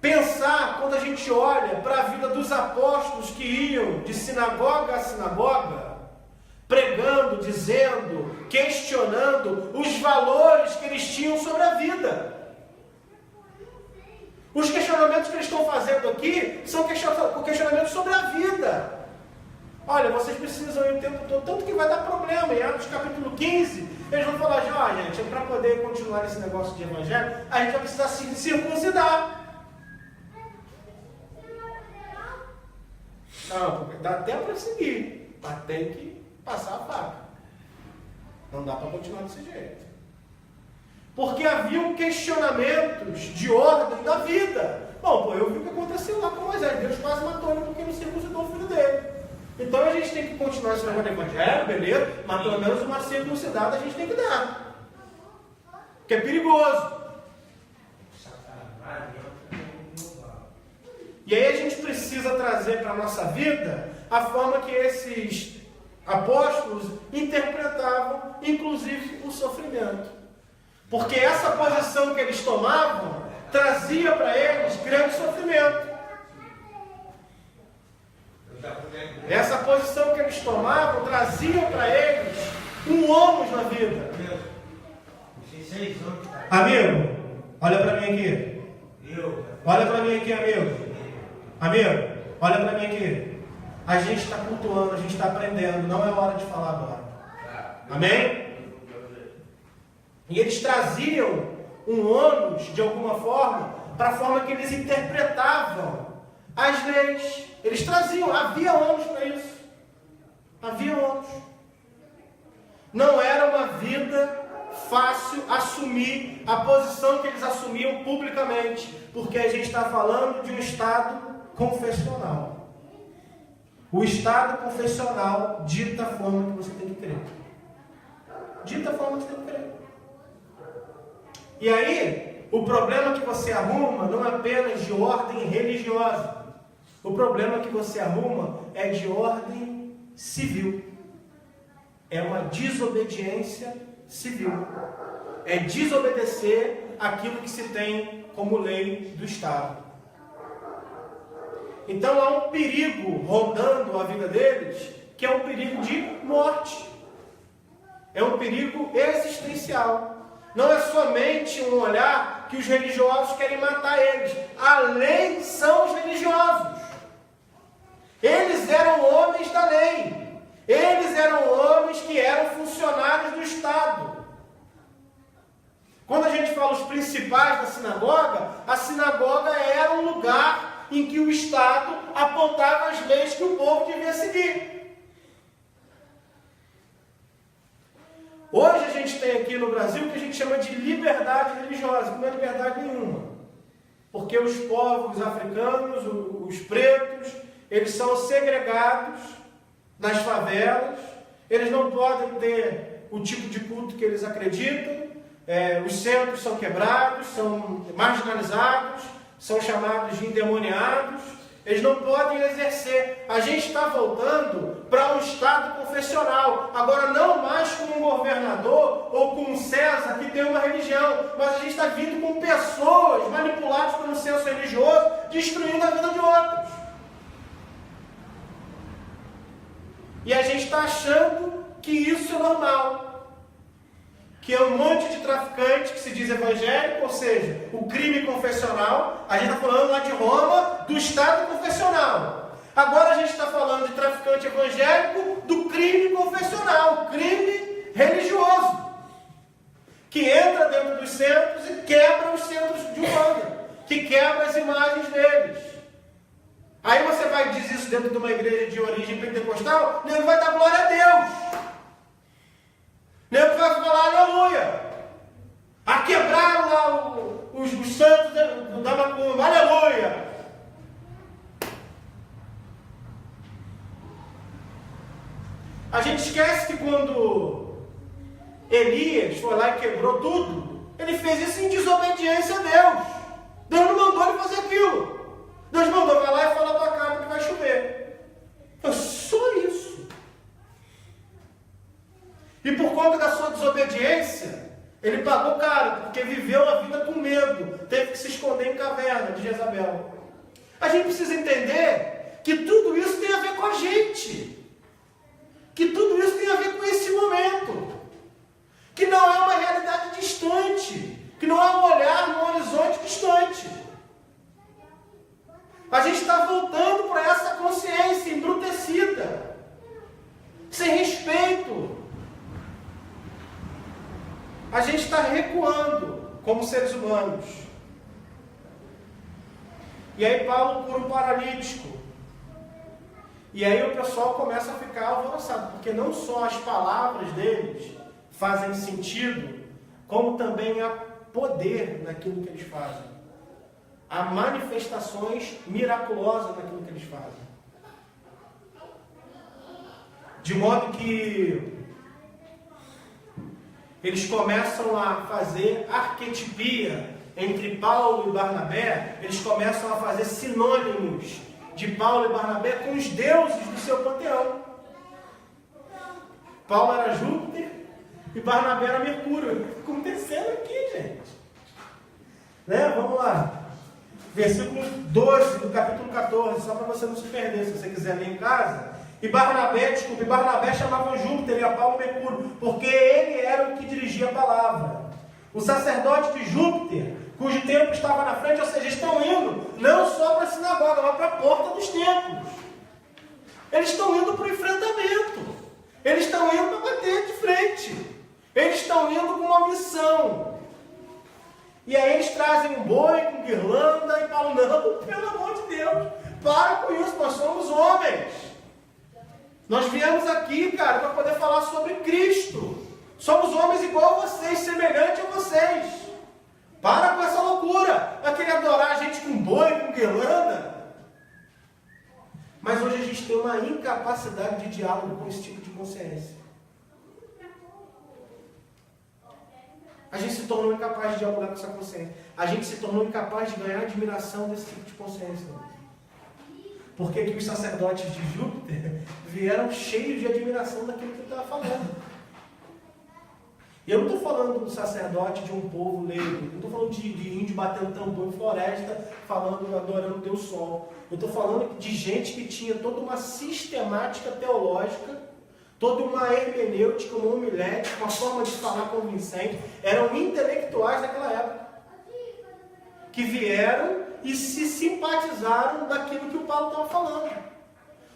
pensar quando a gente olha para a vida dos apóstolos que iam de sinagoga a sinagoga, pregando, dizendo, questionando os valores que eles tinham sobre a vida. Os questionamentos que eles estão fazendo aqui são questionamentos sobre a vida. Olha, vocês precisam ir o tempo todo, tanto que vai dar problema. Em Atos capítulo 15, eles vão falar, gente, para poder continuar esse negócio de evangelho, a gente vai precisar se circuncidar. Não, dá até para seguir, mas tem que passar a faca. Não dá para continuar desse jeito. Porque haviam questionamentos de ordem da vida. Bom, eu vi o que aconteceu lá com Moisés. Deus quase matou ele porque não circuncidou o filho dele. Então a gente tem que continuar esse negócio de evangelho, beleza, mas pelo menos uma circuncidada a gente tem que dar. Porque é perigoso. E aí a gente precisa trazer para a nossa vida a forma que esses apóstolos interpretavam, inclusive, o sofrimento. Porque essa posição que eles tomavam trazia para eles grande sofrimento. Essa posição que eles tomavam trazia para eles um ônus na vida. Amigo, olha para mim aqui. Olha para mim aqui, amigo. Amigo, olha para mim aqui. A gente está cultuando, a gente está aprendendo. Não é hora de falar agora. Amém? E eles traziam um ônus, de alguma forma, para a forma que eles interpretavam as leis. Eles traziam, havia ônus para isso. Havia ônus. Não era uma vida fácil assumir a posição que eles assumiam publicamente, porque a gente está falando de um Estado confessional. O Estado confessional dita a forma que você tem que crer. Dita a forma que você tem que crer. E aí, o problema que você arruma não é apenas de ordem religiosa. O problema que você arruma é de ordem civil. É uma desobediência civil. É desobedecer aquilo que se tem como lei do Estado. Então há um perigo rondando a vida deles, que é um perigo de morte. É um perigo existencial. Não é somente um olhar que os religiosos querem matar eles. A lei são os religiosos. Eles eram homens da lei. Eles eram homens que eram funcionários do Estado. Quando a gente fala os principais da sinagoga, a sinagoga era um lugar em que o Estado apontava as leis que o povo devia seguir. Hoje a gente tem aqui no Brasil o que a gente chama de liberdade religiosa, que não é liberdade nenhuma. Porque os povos africanos, os pretos, eles são segregados nas favelas, eles não podem ter o tipo de culto que eles acreditam, os centros são quebrados, são marginalizados, são chamados de endemoniados, eles não podem exercer. A gente está voltando para um Estado confessional, agora não mais com um governador ou com um César que tem uma religião, mas a gente está vindo com pessoas manipuladas por um senso religioso, destruindo a vida de outros. E a gente está achando que isso é normal. Que é um monte de traficante que se diz evangélico, ou seja, o crime confessional. A gente está falando lá de Roma, do Estado confessional. Agora a gente está falando de traficante evangélico, do crime confessional, crime religioso. Que entra dentro dos centros e quebra os centros de Umbanda, que quebra as imagens deles. Aí você vai dizer isso dentro de uma igreja de origem pentecostal, ele vai dar glória a Deus. Nego vai falar aleluia. A quebraram lá os santos da macumba, aleluia. A gente esquece que quando Elias foi lá e quebrou tudo, ele fez isso em desobediência a Deus. Deus não mandou ele fazer aquilo. Deus mandou, vai lá e fala para a cabra que vai chover. É só isso. E por conta da sua desobediência, ele pagou caro, porque viveu a vida com medo, teve que se esconder em caverna de Jezabel. A gente precisa entender que tudo isso tem a ver com a gente, que tudo isso tem a ver com esse momento, que não é uma realidade distante, que não é um olhar no horizonte distante. A gente está voltando para essa consciência embrutecida, sem respeito. A gente está recuando como seres humanos. E aí Paulo cura um paralítico. E aí o pessoal começa a ficar alvoroçado, porque não só as palavras deles fazem sentido, como também há poder naquilo que eles fazem. Há manifestações miraculosas naquilo que eles fazem. De modo que eles começam a fazer arquetipia entre Paulo e Barnabé, eles começam a fazer sinônimos de Paulo e Barnabé com os deuses do seu panteão. Paulo era Júpiter e Barnabé era Mercúrio. O que está acontecendo aqui, gente? Vamos lá. Versículo 12 do capítulo 14, só para você não se perder, se você quiser ler em casa. E Barnabé chamava Júpiter e a Paulo Mercúrio, porque ele era o que dirigia a palavra. O sacerdote de Júpiter, cujo templo estava na frente, ou seja, estão indo não só para a sinagoga, mas para a porta dos templos. Eles estão indo para o enfrentamento. Eles estão indo para bater de frente. Eles estão indo com uma missão. E aí eles trazem um boi com guirlanda e falam, não, pelo amor de Deus, para com isso, nós somos homens. Nós viemos aqui, cara, para poder falar sobre Cristo. Somos homens igual a vocês, semelhante a vocês. Para com essa loucura. Vai querer adorar a gente com boi, com guirlanda. Mas hoje a gente tem uma incapacidade de diálogo com esse tipo de consciência. A gente se tornou incapaz de dialogar com essa consciência. A gente se tornou incapaz de ganhar admiração desse tipo de consciência. Porque aqui os sacerdotes de Júpiter vieram cheios de admiração daquilo que ele estava falando. E eu não estou falando do sacerdote de um povo leigo, não estou falando de índio batendo tambor em floresta, falando, adorando Deus Sol. Eu estou falando de gente que tinha toda uma sistemática teológica, toda uma hermenêutica, uma homilética, uma forma de falar convincente. Eram intelectuais daquela época, que vieram e se simpatizaram daquilo que o Paulo estava falando.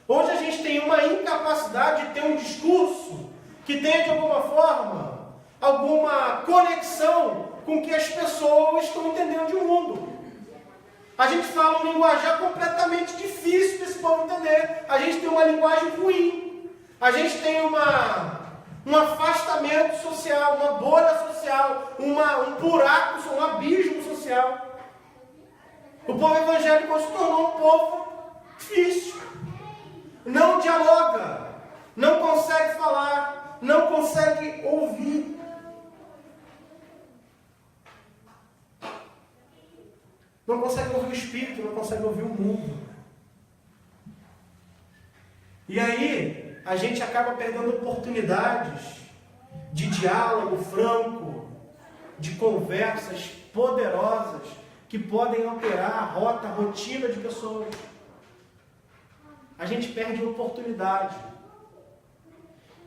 Hoje a gente tem uma incapacidade de ter um discurso que tenha, de alguma forma, alguma conexão com o que as pessoas estão entendendo de mundo. A gente fala um linguajar completamente difícil para esse povo entender. A gente tem uma linguagem ruim. A gente tem um afastamento social, uma bolha social, um buraco, um abismo social. O povo evangélico se tornou um povo difícil. Não dialoga, não consegue falar, não consegue ouvir. Não consegue ouvir o Espírito, não consegue ouvir o mundo. E aí, a gente acaba perdendo oportunidades de diálogo franco, de conversas poderosas, que podem alterar a rota, a rotina de pessoas. A gente perde a oportunidade.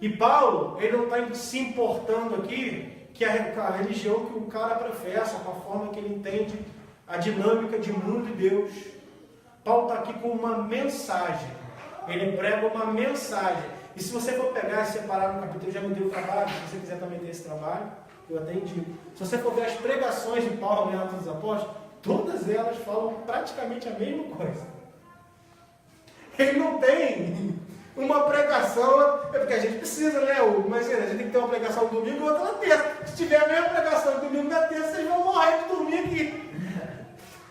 E Paulo, ele não está se importando aqui que a religião que o cara professa, com a forma que ele entende a dinâmica de mundo e Deus. Paulo está aqui com uma mensagem. Ele prega uma mensagem. E se você for pegar e separar no capítulo, eu já me dei o trabalho, se você quiser também ter esse trabalho, eu até indico. Se você for ver as pregações de Paulo em Atos dos Apóstolos, todas elas falam praticamente a mesma coisa. Ele não tem uma pregação, é porque a gente precisa, né? Imagina, a gente tem que ter uma pregação no domingo e outra na terça. Se tiver a mesma pregação no domingo e na terça, vocês vão morrer de dormir aqui.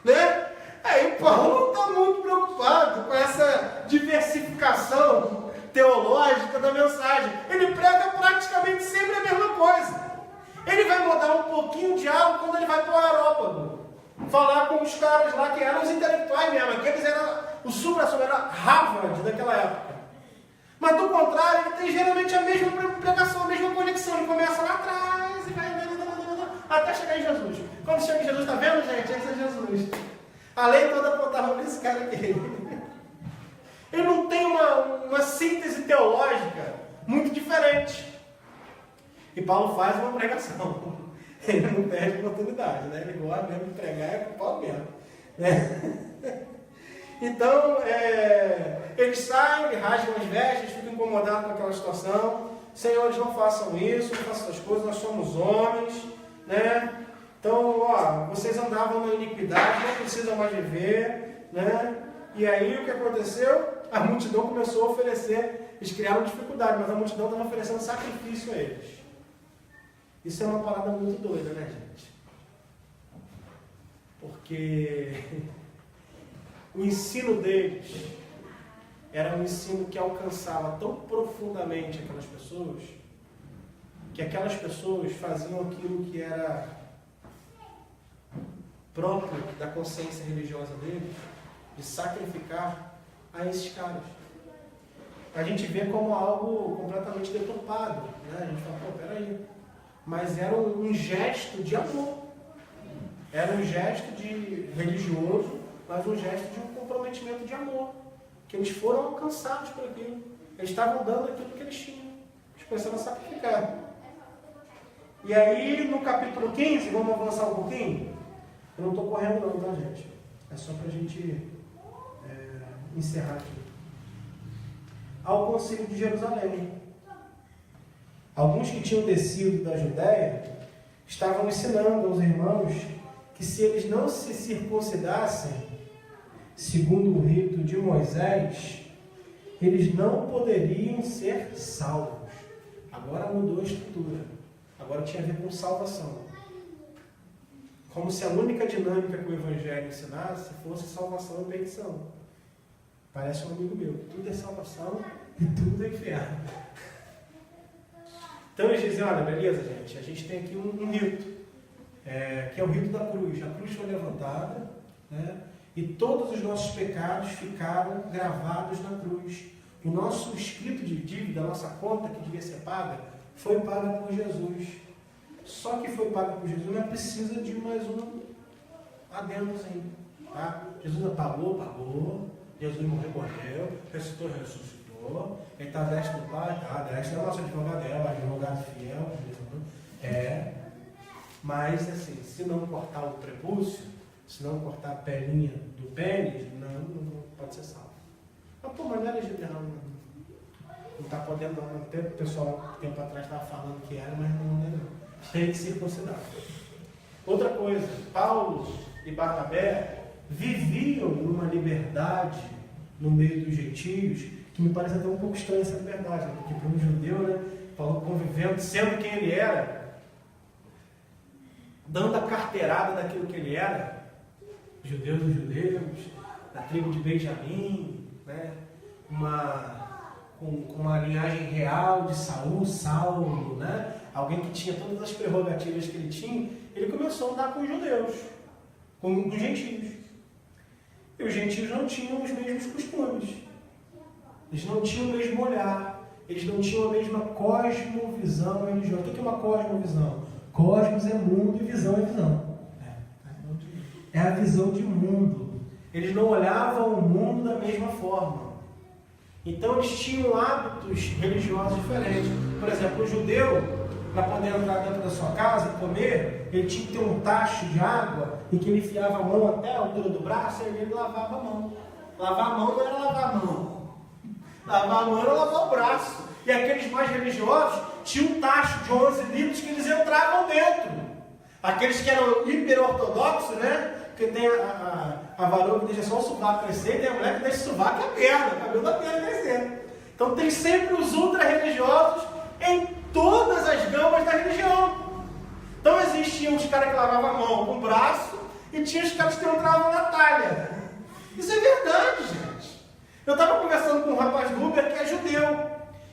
Né? Aí Paulo não está muito preocupado com essa diversificação teológica da mensagem. Ele prega praticamente sempre a mesma coisa. Ele vai mudar um pouquinho o diálogo quando ele vai para o Areópago. Falar com os caras lá que eram os intelectuais mesmo. Aqueles eram o supra-sumo, era Harvard daquela época. Mas do contrário, ele tem geralmente a mesma pregação, a mesma conexão. Ele começa lá atrás e vai até chegar em Jesus. Quando chega em Jesus, está vendo, gente? Esse é Jesus. A lei toda apontava para esse cara aqui. Ele não tem uma síntese teológica muito diferente. E Paulo faz uma pregação. Ele não perde oportunidade, né? Ele gosta mesmo de pregar, é com Paulo mesmo. Né? Então, eles saem, eles rasgam as vestes, ficam incomodados com aquela situação. Senhores, não façam isso, não façam essas coisas, nós somos homens, né? Então, vocês andavam na iniquidade, não precisam mais viver, né? E aí, o que aconteceu? A multidão começou a oferecer, eles criaram dificuldade, mas a multidão estava oferecendo sacrifício a eles. Isso é uma parada muito doida, né, gente? Porque o ensino deles era um ensino que alcançava tão profundamente aquelas pessoas, que aquelas pessoas faziam aquilo que era próprio da consciência religiosa deles, de sacrificar a esses caras. A gente vê como algo completamente deturpado, né? A gente fala, pô, peraí. Mas era um gesto de amor. Era um gesto de religioso, mas um gesto de um comprometimento de amor. Que eles foram alcançados por aquilo. Eles estavam dando aquilo que eles tinham. Eles começaram a sacrificar. E aí, no capítulo 15, vamos avançar um pouquinho? Eu não estou correndo não, tá, gente? É só para a gente encerrar aqui. Ao concílio de Jerusalém. Alguns que tinham descido da Judéia estavam ensinando aos irmãos que se eles não se circuncidassem, segundo o rito de Moisés, eles não poderiam ser salvos. Agora mudou a estrutura. Agora tinha a ver com salvação. Como se a única dinâmica que o Evangelho ensinasse fosse salvação e perdição. Parece um amigo meu. Tudo é salvação e tudo é inferno. Então eles dizem, olha, beleza, gente, a gente tem aqui um rito, que é o rito da cruz. A cruz foi levantada, né, e todos os nossos pecados ficaram gravados na cruz. O nosso escrito de dívida, a nossa conta que devia ser paga, foi paga por Jesus. Só que foi paga por Jesus, não precisa de mais um adendozinho. Tá? Jesus pagou. Jesus morreu, ressuscitou. Ele está deste do Pai, está deste da nossa advogado, advogado fiel. Mas, assim, se não cortar o prepúcio, se não cortar a pelinha do pênis, não pode ser salvo. Mas, pô, mas não era geral, não está podendo, não. Até o pessoal, tempo atrás, estava falando que era, mas não é, não. Tem que circuncidar. Outra coisa, Paulo e Barnabé viviam numa liberdade no meio dos gentios, que me parece até um pouco estranha essa liberdade, né? Porque para um judeu, né, Paulo convivendo, sendo quem ele era, dando a carteirada daquilo que ele era, judeus dos judeus, da tribo de Benjamim, né, com uma linhagem real de Saulo, né, alguém que tinha todas as prerrogativas que ele tinha, ele começou a andar com os judeus, com os gentios. E os gentios não tinham os mesmos costumes, eles não tinham o mesmo olhar, eles não tinham a mesma cosmovisão religiosa. O que é uma cosmovisão? Cosmos é mundo e visão é visão. É a visão de mundo. Eles não olhavam o mundo da mesma forma. Então eles tinham hábitos religiosos diferentes. Por exemplo, o judeu, para poder entrar dentro da sua casa e comer, ele tinha que ter um tacho de água em que ele enfiava a mão até a altura do braço e ele lavava a mão. Lavar a mão não era lavar a mão. Lavar a mão era lavar o braço. E aqueles mais religiosos tinham um tacho de 11 litros que eles entravam dentro. Aqueles que eram hiper-ortodoxos, né? Porque tem a varoa que deixa só o sovaco crescer, e tem a mulher que deixa o sovaco e a perna, o cabelo da perna crescer. Então tem sempre os ultra-religiosos em todas as gamas da religião. Então existiam os caras que lavavam a mão com o braço e tinha os caras que entravam na talha. Isso é verdade, gente. Eu estava conversando com um rapaz do Uber que é judeu.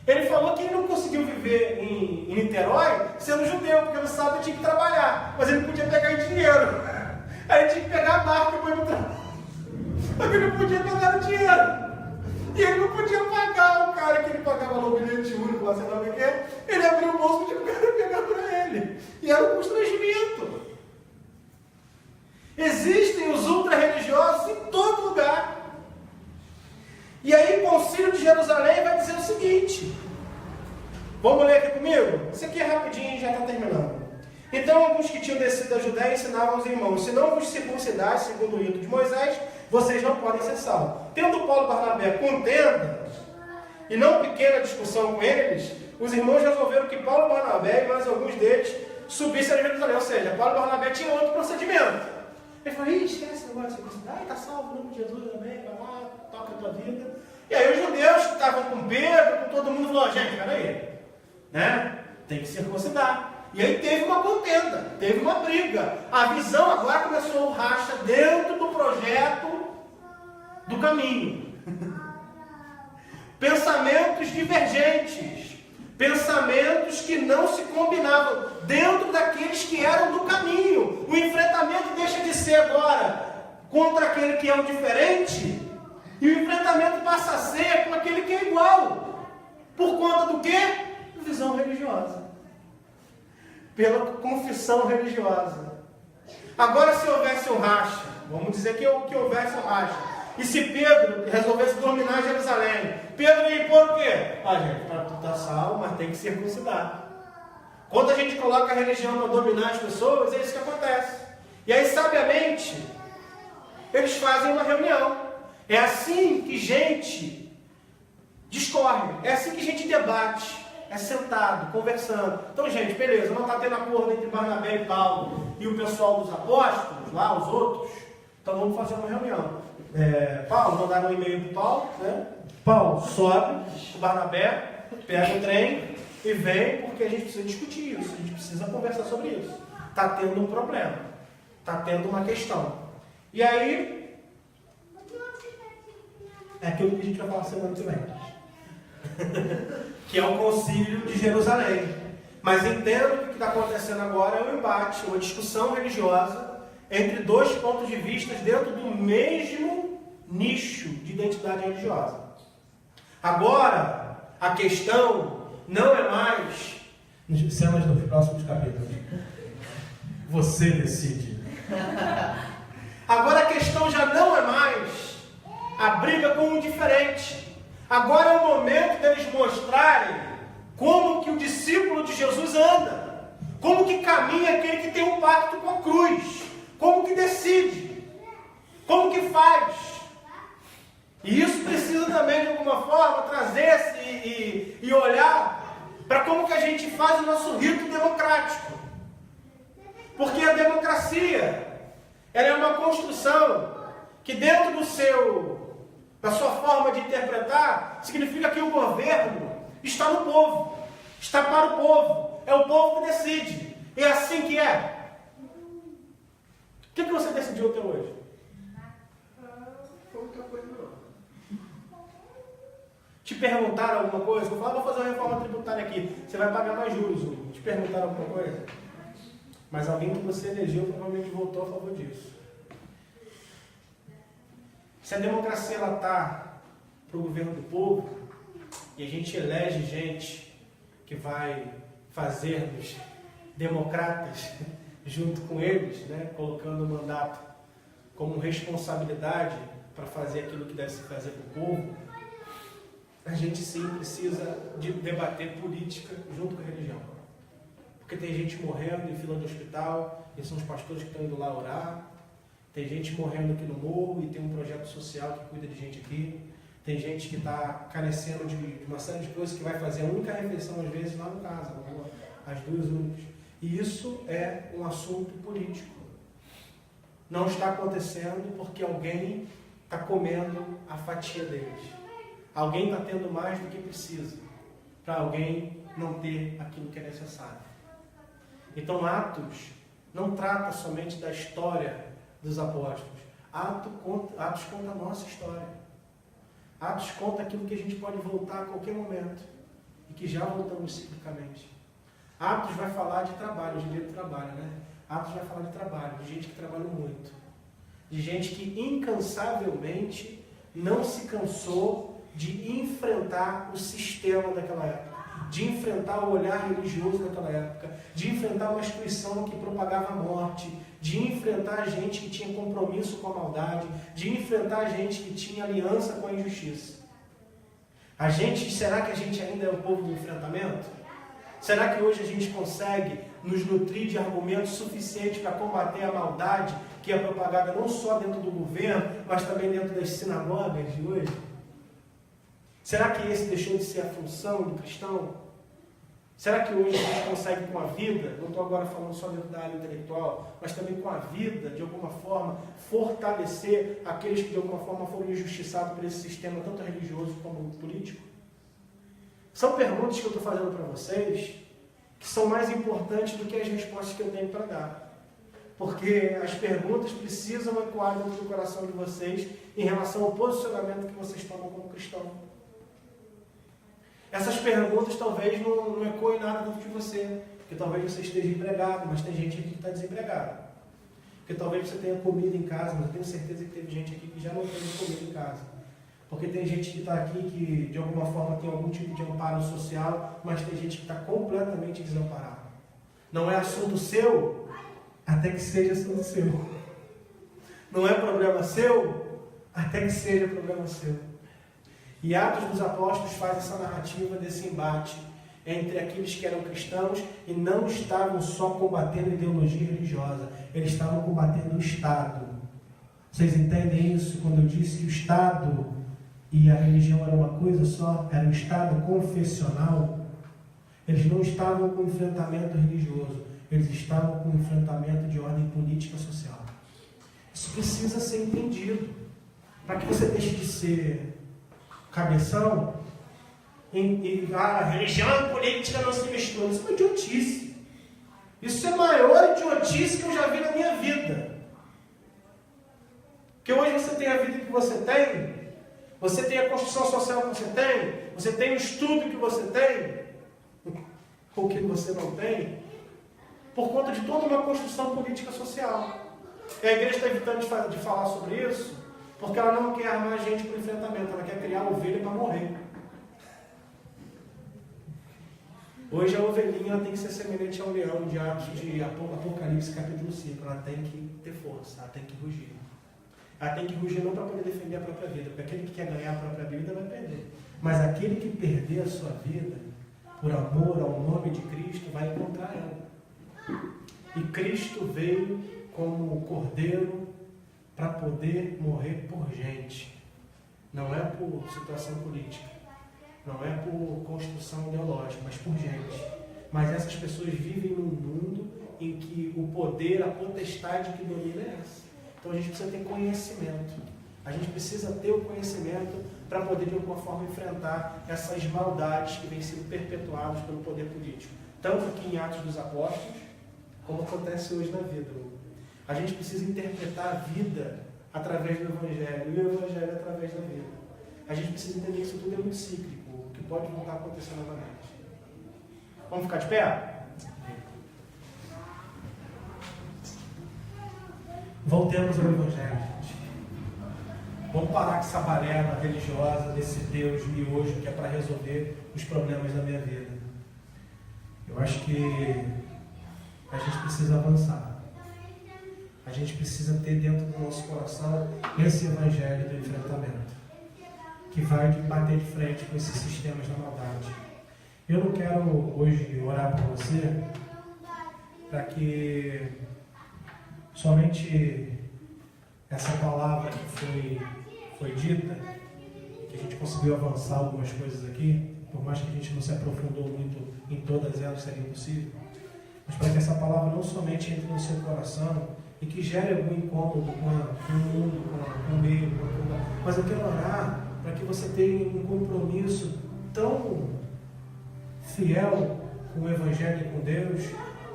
Ele falou que ele não conseguiu viver em Niterói sendo judeu, porque no sábado ele tinha que trabalhar, mas ele não podia pegar em dinheiro. Aí ele tinha que pegar a barca para ir no trabalho. Mas ele não podia pegar o dinheiro. E ele não podia pagar o cara que ele pagava lá o bilhete único, lá, sei lá o que é. Ele abriu o bolso e o cara pegar para ele. E era um constrangimento. Existem os ultra-religiosos em todo lugar. E aí o Concílio de Jerusalém vai dizer o seguinte. Vamos ler aqui comigo? Isso aqui é rapidinho e já está terminando. Então alguns que tinham descido da Judéia ensinavam aos irmãos: se não vos circuncidais segundo o rito de Moisés, vocês não podem ser salvos. Tendo Paulo e Barnabé contenda e não pequena discussão com eles, os irmãos resolveram que Paulo e Barnabé e mais alguns deles subissem a Jerusalém. Ou seja, Paulo e Barnabé tinham outro procedimento. Ele falou: esquece esse negócio de circuncidar, está salvo o nome de Jesus também, vai lá, toca a tua vida. E aí os judeus que estavam com Pedro, com todo mundo, falou: gente, peraí, né? Tem que circuncidar. E aí teve uma contenda, teve uma briga. A visão agora começou a racha dentro do projeto do caminho. Pensamentos divergentes, pensamentos que não se combinavam dentro daqueles que eram do caminho. O enfrentamento deixa de ser agora contra aquele que é o diferente, e o enfrentamento passa a ser com aquele que é igual. Por conta do quê? Visão religiosa. Pela confissão religiosa. Agora, se houvesse um racha, vamos dizer que houvesse um racha, e se Pedro resolvesse dominar Jerusalém, Pedro ia impor o quê? Gente, para tu estar salvo, mas tem que circuncidar. Quando a gente coloca a religião para dominar as pessoas, é isso que acontece. E aí, sabiamente, eles fazem uma reunião. É assim que gente discorre, é assim que gente debate. É sentado, conversando. Então, gente, beleza, não está tendo acordo entre Barnabé e Paulo e o pessoal dos apóstolos, lá, os outros. Então vamos fazer uma reunião. Paulo, mandaram um e-mail para Paulo, né? Paulo sobe, o Barnabé pega o trem, E vem porque a gente precisa discutir isso, a gente precisa conversar sobre isso. Está tendo um problema, está tendo uma questão. E aí, é aquilo que a gente vai falar semana que vem, que é o Concílio de Jerusalém. Mas entendo que o que está acontecendo agora é um embate, uma discussão religiosa entre dois pontos de vista dentro do mesmo nicho de identidade religiosa. Agora, a questão não é mais... Cenas dos próximos capítulos. Você decide. Agora a questão já não é mais a briga com o diferente. Agora é o momento deles mostrarem como que o discípulo de Jesus anda. Como que caminha aquele que tem um pacto com a cruz. Como que decide. Como que faz. E isso precisa também, de alguma forma, trazer-se e olhar para como que a gente faz o nosso rito democrático. Porque a democracia, ela é uma construção que dentro da sua forma de interpretar, significa que o governo está no povo, está para o povo, é o povo que decide. É assim que é. O que você decidiu até hoje? Outra coisa não. Te perguntaram alguma coisa? Eu falo, vou fazer uma reforma tributária aqui. Você vai pagar mais juros. Te perguntaram alguma coisa? Mas alguém que você elegeu provavelmente votou a favor disso. Se a democracia está para o governo do povo, e a gente elege gente que vai fazer-nos democratas junto com eles, né, colocando o mandato como responsabilidade para fazer aquilo que deve se fazer para o povo, a gente sim precisa de debater política junto com a religião. Porque tem gente morrendo em fila de hospital, e são os pastores que estão indo lá orar. Tem gente morrendo aqui no morro e tem um projeto social que cuida de gente aqui. Tem gente que está carecendo de uma série de coisas que vai fazer a única refeição, às vezes, lá no casa, as duas únicas. E isso é um assunto político. Não está acontecendo porque alguém está comendo a fatia deles. Alguém está tendo mais do que precisa, para alguém não ter aquilo que é necessário. Então, Atos não trata somente da história dos apóstolos. Atos conta a nossa história. Atos conta aquilo que a gente pode voltar a qualquer momento e que já voltamos ciclicamente. Atos vai falar de trabalho, hoje em dia do trabalho, né? Atos vai falar de trabalho, de gente que trabalhou muito, de gente que incansavelmente não se cansou de enfrentar o sistema daquela época, de enfrentar o olhar religioso daquela época, de enfrentar uma instituição que propagava a morte, de enfrentar gente que tinha compromisso com a maldade, de enfrentar gente que tinha aliança com a injustiça. Será que a gente ainda é o povo do enfrentamento? Será que hoje a gente consegue nos nutrir de argumentos suficientes para combater a maldade que é propagada não só dentro do governo, mas também dentro das sinagogas de hoje? Será que esse deixou de ser a função do cristão? Será que hoje a gente consegue com a vida, não estou agora falando só dentro da área intelectual, mas também com a vida, de alguma forma, fortalecer aqueles que de alguma forma foram injustiçados por esse sistema, tanto religioso como político? São perguntas que eu estou fazendo para vocês, que são mais importantes do que as respostas que eu tenho para dar. Porque as perguntas precisam ecoar dentro do coração de vocês em relação ao posicionamento que vocês tomam como cristão. Essas perguntas talvez não ecoem nada dentro de você, porque talvez você esteja empregado, mas tem gente aqui que está desempregado. Porque talvez você tenha comida em casa, mas eu tenho certeza que teve gente aqui que já não tem comida em casa. Porque tem gente que está aqui que de alguma forma tem algum tipo de amparo social, mas tem gente que está completamente desamparado. Não é assunto seu, até que seja assunto seu. Não é problema seu, até que seja problema seu. E Atos dos Apóstolos faz essa narrativa desse embate entre aqueles que eram cristãos e não estavam só combatendo a ideologia religiosa, eles estavam combatendo o Estado. Vocês entendem isso? Quando eu disse que o Estado e a religião era uma coisa só, era um Estado confessional, eles não estavam com enfrentamento religioso, eles estavam com enfrentamento de ordem política social. Isso precisa ser entendido, para que você deixe de ser cabeção A religião e a política não se misturam. Isso é uma idiotice. Isso é a maior idiotice que eu já vi na minha vida. Porque hoje você tem a vida que você tem a construção social que você tem o estudo que você tem, ou que você não tem, por conta de toda uma construção política social. E a igreja está evitando de falar sobre isso, porque ela não quer armar gente para o enfrentamento, ela quer criar ovelha para morrer. Hoje a ovelhinha ela tem que ser semelhante ao leão de Apocalipse capítulo 5. Ela tem que ter força, ela tem que rugir. Ela tem que rugir não para poder defender a própria vida, porque aquele que quer ganhar a própria vida vai perder. Mas aquele que perder a sua vida, por amor ao nome de Cristo, vai encontrar ela. E Cristo veio como cordeiro para poder morrer por gente. Não é por situação política. Não é por construção ideológica, mas por gente. Mas essas pessoas vivem num mundo em que o poder, a potestade que domina é essa. Então a gente precisa ter conhecimento. A gente precisa ter o conhecimento para poder de alguma forma enfrentar essas maldades que vêm sendo perpetuadas pelo poder político. Tanto aqui em Atos dos Apóstolos, como acontece hoje na vida. A gente precisa interpretar a vida através do Evangelho e o Evangelho através da vida. A gente precisa entender que isso tudo é muito cíclico, que pode voltar a acontecer novamente. Vamos ficar de pé? Voltemos ao Evangelho, gente. Vamos parar com essa balela religiosa desse Deus miojo que é para resolver os problemas da minha vida. Eu acho que a gente precisa avançar. A gente precisa ter dentro do nosso coração esse Evangelho do enfrentamento, que vai bater de frente com esses sistemas da maldade. Eu não quero hoje orar por você para que somente essa palavra que foi dita, que a gente conseguiu avançar algumas coisas aqui, por mais que a gente não se aprofundou muito em todas elas, seria impossível, mas para que essa palavra não somente entre no seu coração e que gere algum incômodo com o mundo, com o meio, mas eu quero orar para que você tenha um compromisso tão fiel com o Evangelho e com Deus,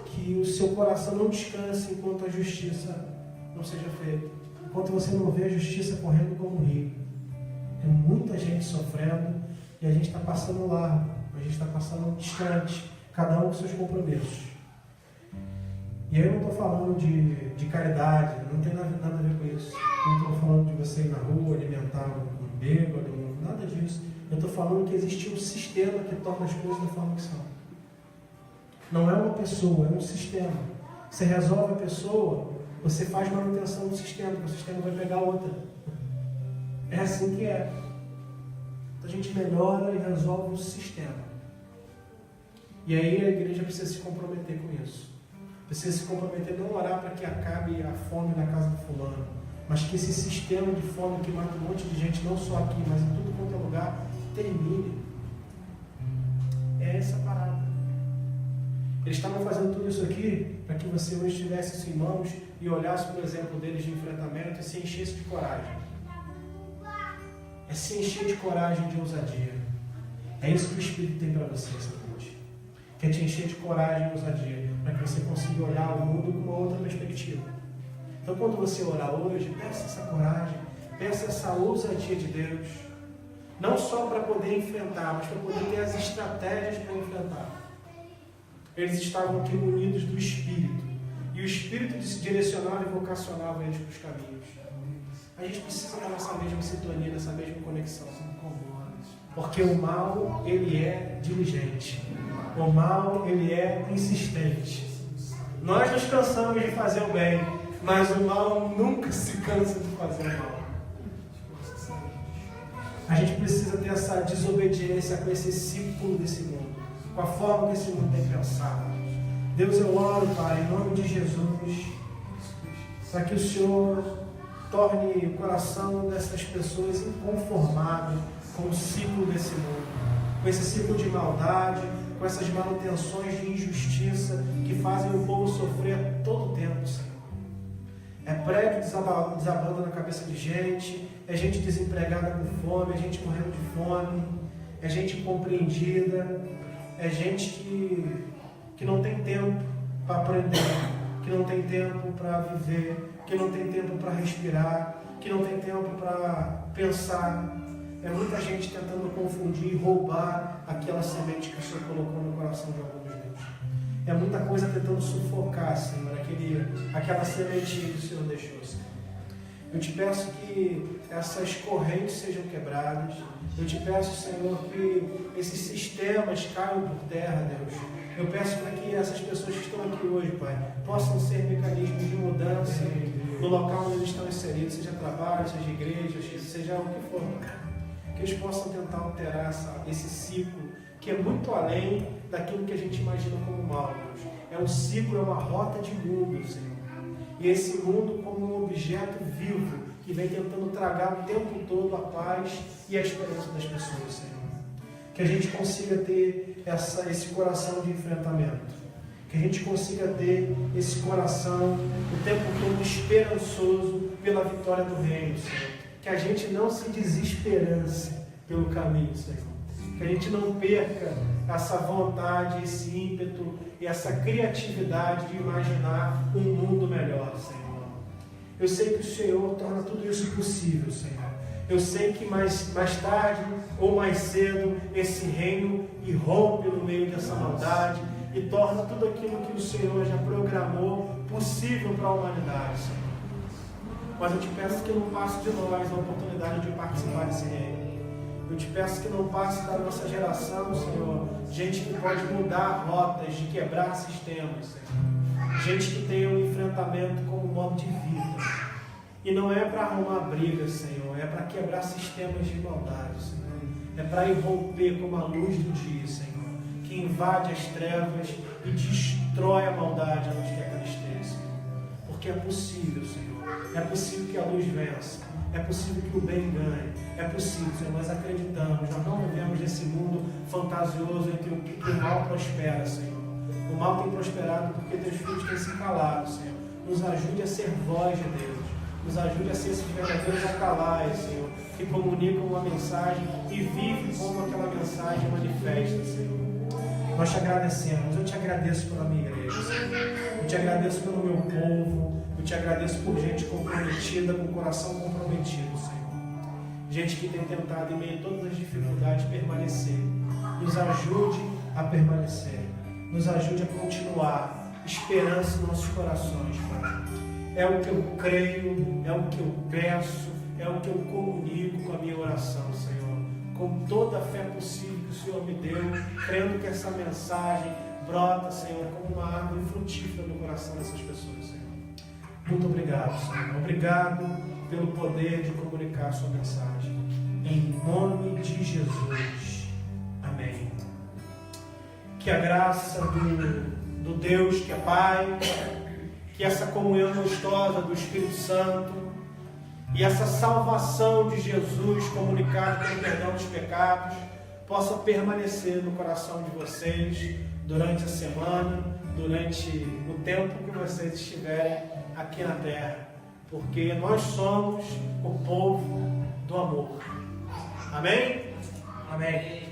que o seu coração não descanse enquanto a justiça não seja feita, enquanto você não vê a justiça correndo como um rio. Tem muita gente sofrendo e a gente está passando largo, a gente está passando distante, cada um com seus compromissos. E aí eu não estou falando de caridade, não tem nada a ver com isso. Não estou falando de você ir na rua, alimentar um bêbado, nada disso. Eu estou falando que existe um sistema que torna as coisas da forma que são. Não é uma pessoa, é um sistema. Você resolve a pessoa, você faz manutenção do sistema, porque o sistema vai pegar outra. É assim que é. Então a gente melhora e resolve o sistema. E aí a igreja precisa se comprometer com isso. Precisa se comprometer, não orar para que acabe a fome na casa do fulano, mas que esse sistema de fome que mata um monte de gente, não só aqui, mas em tudo quanto é lugar, termine. É essa parada. Eles estavam fazendo tudo isso aqui para que você hoje tivesse isso em mãos e olhasse para o exemplo deles de enfrentamento e se enchesse de coragem. É se encher de coragem, de ousadia. É isso que o Espírito tem para você essa noite. Quer te encher de coragem e ousadia, para que você consiga olhar o mundo com uma outra perspectiva. Então, quando você orar hoje, peça essa coragem, peça essa ousadia de Deus, não só para poder enfrentar, mas para poder ter as estratégias para enfrentar. Eles estavam aqui munidos do Espírito, e o Espírito direcionava e vocacionava eles para os caminhos. A gente precisa dar nessa mesma sintonia, nessa mesma conexão. Porque o mal, ele é diligente. O mal, ele é insistente. Nós nos cansamos de fazer o bem, mas o mal nunca se cansa de fazer o mal. A gente precisa ter essa desobediência com esse ciclo desse mundo, com a forma que esse mundo tem pensado. Deus, eu oro, Pai, em nome de Jesus, para que o Senhor torne o coração dessas pessoas inconformável com o ciclo desse mundo, com esse ciclo de maldade, com essas manutenções de injustiça que fazem o povo sofrer a todo tempo, Senhor. É prédio desabando na cabeça de gente, é gente desempregada com fome, é gente morrendo de fome, é gente incompreendida, é gente que não tem tempo para aprender, que não tem tempo para viver, que não tem tempo para respirar, que não tem tempo para pensar. É muita gente tentando confundir e roubar aquela semente que o Senhor colocou no coração de alguns deles. É muita coisa tentando sufocar, Senhor, aquela sementinha que o Senhor deixou, Senhor. Eu te peço que essas correntes sejam quebradas. Eu te peço, Senhor, que esses sistemas caiam por terra, Deus. Eu peço para que essas pessoas que estão aqui hoje, Pai, possam ser mecanismos de mudança no local onde eles estão inseridos, seja trabalho, seja igreja, seja o que for, Pai. Que eles possam tentar alterar esse ciclo, que é muito além daquilo que a gente imagina como mal, Deus. É um ciclo, é uma rota de mundo, Senhor. E esse mundo como um objeto vivo, que vem tentando tragar o tempo todo a paz e a esperança das pessoas, Senhor. Que a gente consiga ter esse coração de enfrentamento. Que a gente consiga ter esse coração o tempo todo esperançoso pela vitória do reino, Senhor. Que a gente não se desesperance pelo caminho, Senhor. Que a gente não perca essa vontade, esse ímpeto e essa criatividade de imaginar um mundo melhor, Senhor. Eu sei que o Senhor torna tudo isso possível, Senhor. Eu sei que mais tarde ou mais cedo esse reino irrompe no meio dessa maldade e torna tudo aquilo que o Senhor já programou possível para a humanidade, Senhor. Mas eu te peço que não passe de nós a oportunidade de participar desse reino. Eu te peço que não passe da nossa geração, Senhor, gente que pode mudar rotas, de quebrar sistemas, Senhor. Gente que tem um enfrentamento como modo de vida. E não é para arrumar briga, Senhor, é para quebrar sistemas de maldade, Senhor. É para irromper como a luz do dia, Senhor, que invade as trevas e destrói a maldade onde quer que ela esteja, Senhor. Porque é possível, Senhor. É possível que a luz vença. É possível que o bem ganhe. É possível, Senhor, nós acreditamos. Nós não vivemos nesse mundo fantasioso em que o mal prospera, Senhor. O mal tem prosperado porque teus filhos têm se calado, Senhor. Nos ajude a ser voz de Deus. Nos ajude a ser esses verdadeiros acalais, Senhor, que comunicam uma mensagem e vivem como aquela mensagem manifesta, Senhor. Nós te agradecemos. Eu te agradeço pela minha igreja, Senhor. Eu te agradeço pelo meu povo. Eu te agradeço por gente comprometida, com o coração comprometido, Senhor. Gente que tem tentado, em meio a todas as dificuldades, permanecer. Nos ajude a permanecer. Nos ajude a continuar. Esperança em nossos corações, Pai. É o que eu creio, é o que eu peço, é o que eu comunico com a minha oração, Senhor. Com toda a fé possível que o Senhor me deu, crendo que essa mensagem brota, Senhor, como uma árvore frutífera no coração dessas pessoas, Senhor. Muito obrigado, Senhor. Obrigado pelo poder de comunicar a sua mensagem. Em nome de Jesus. Amém. Que a graça do Deus que é Pai, que essa comunhão gostosa do Espírito Santo e essa salvação de Jesus comunicada pelo perdão dos pecados possa permanecer no coração de vocês durante a semana, durante o tempo que vocês estiverem aqui na terra, porque nós somos o povo do amor. Amém? Amém.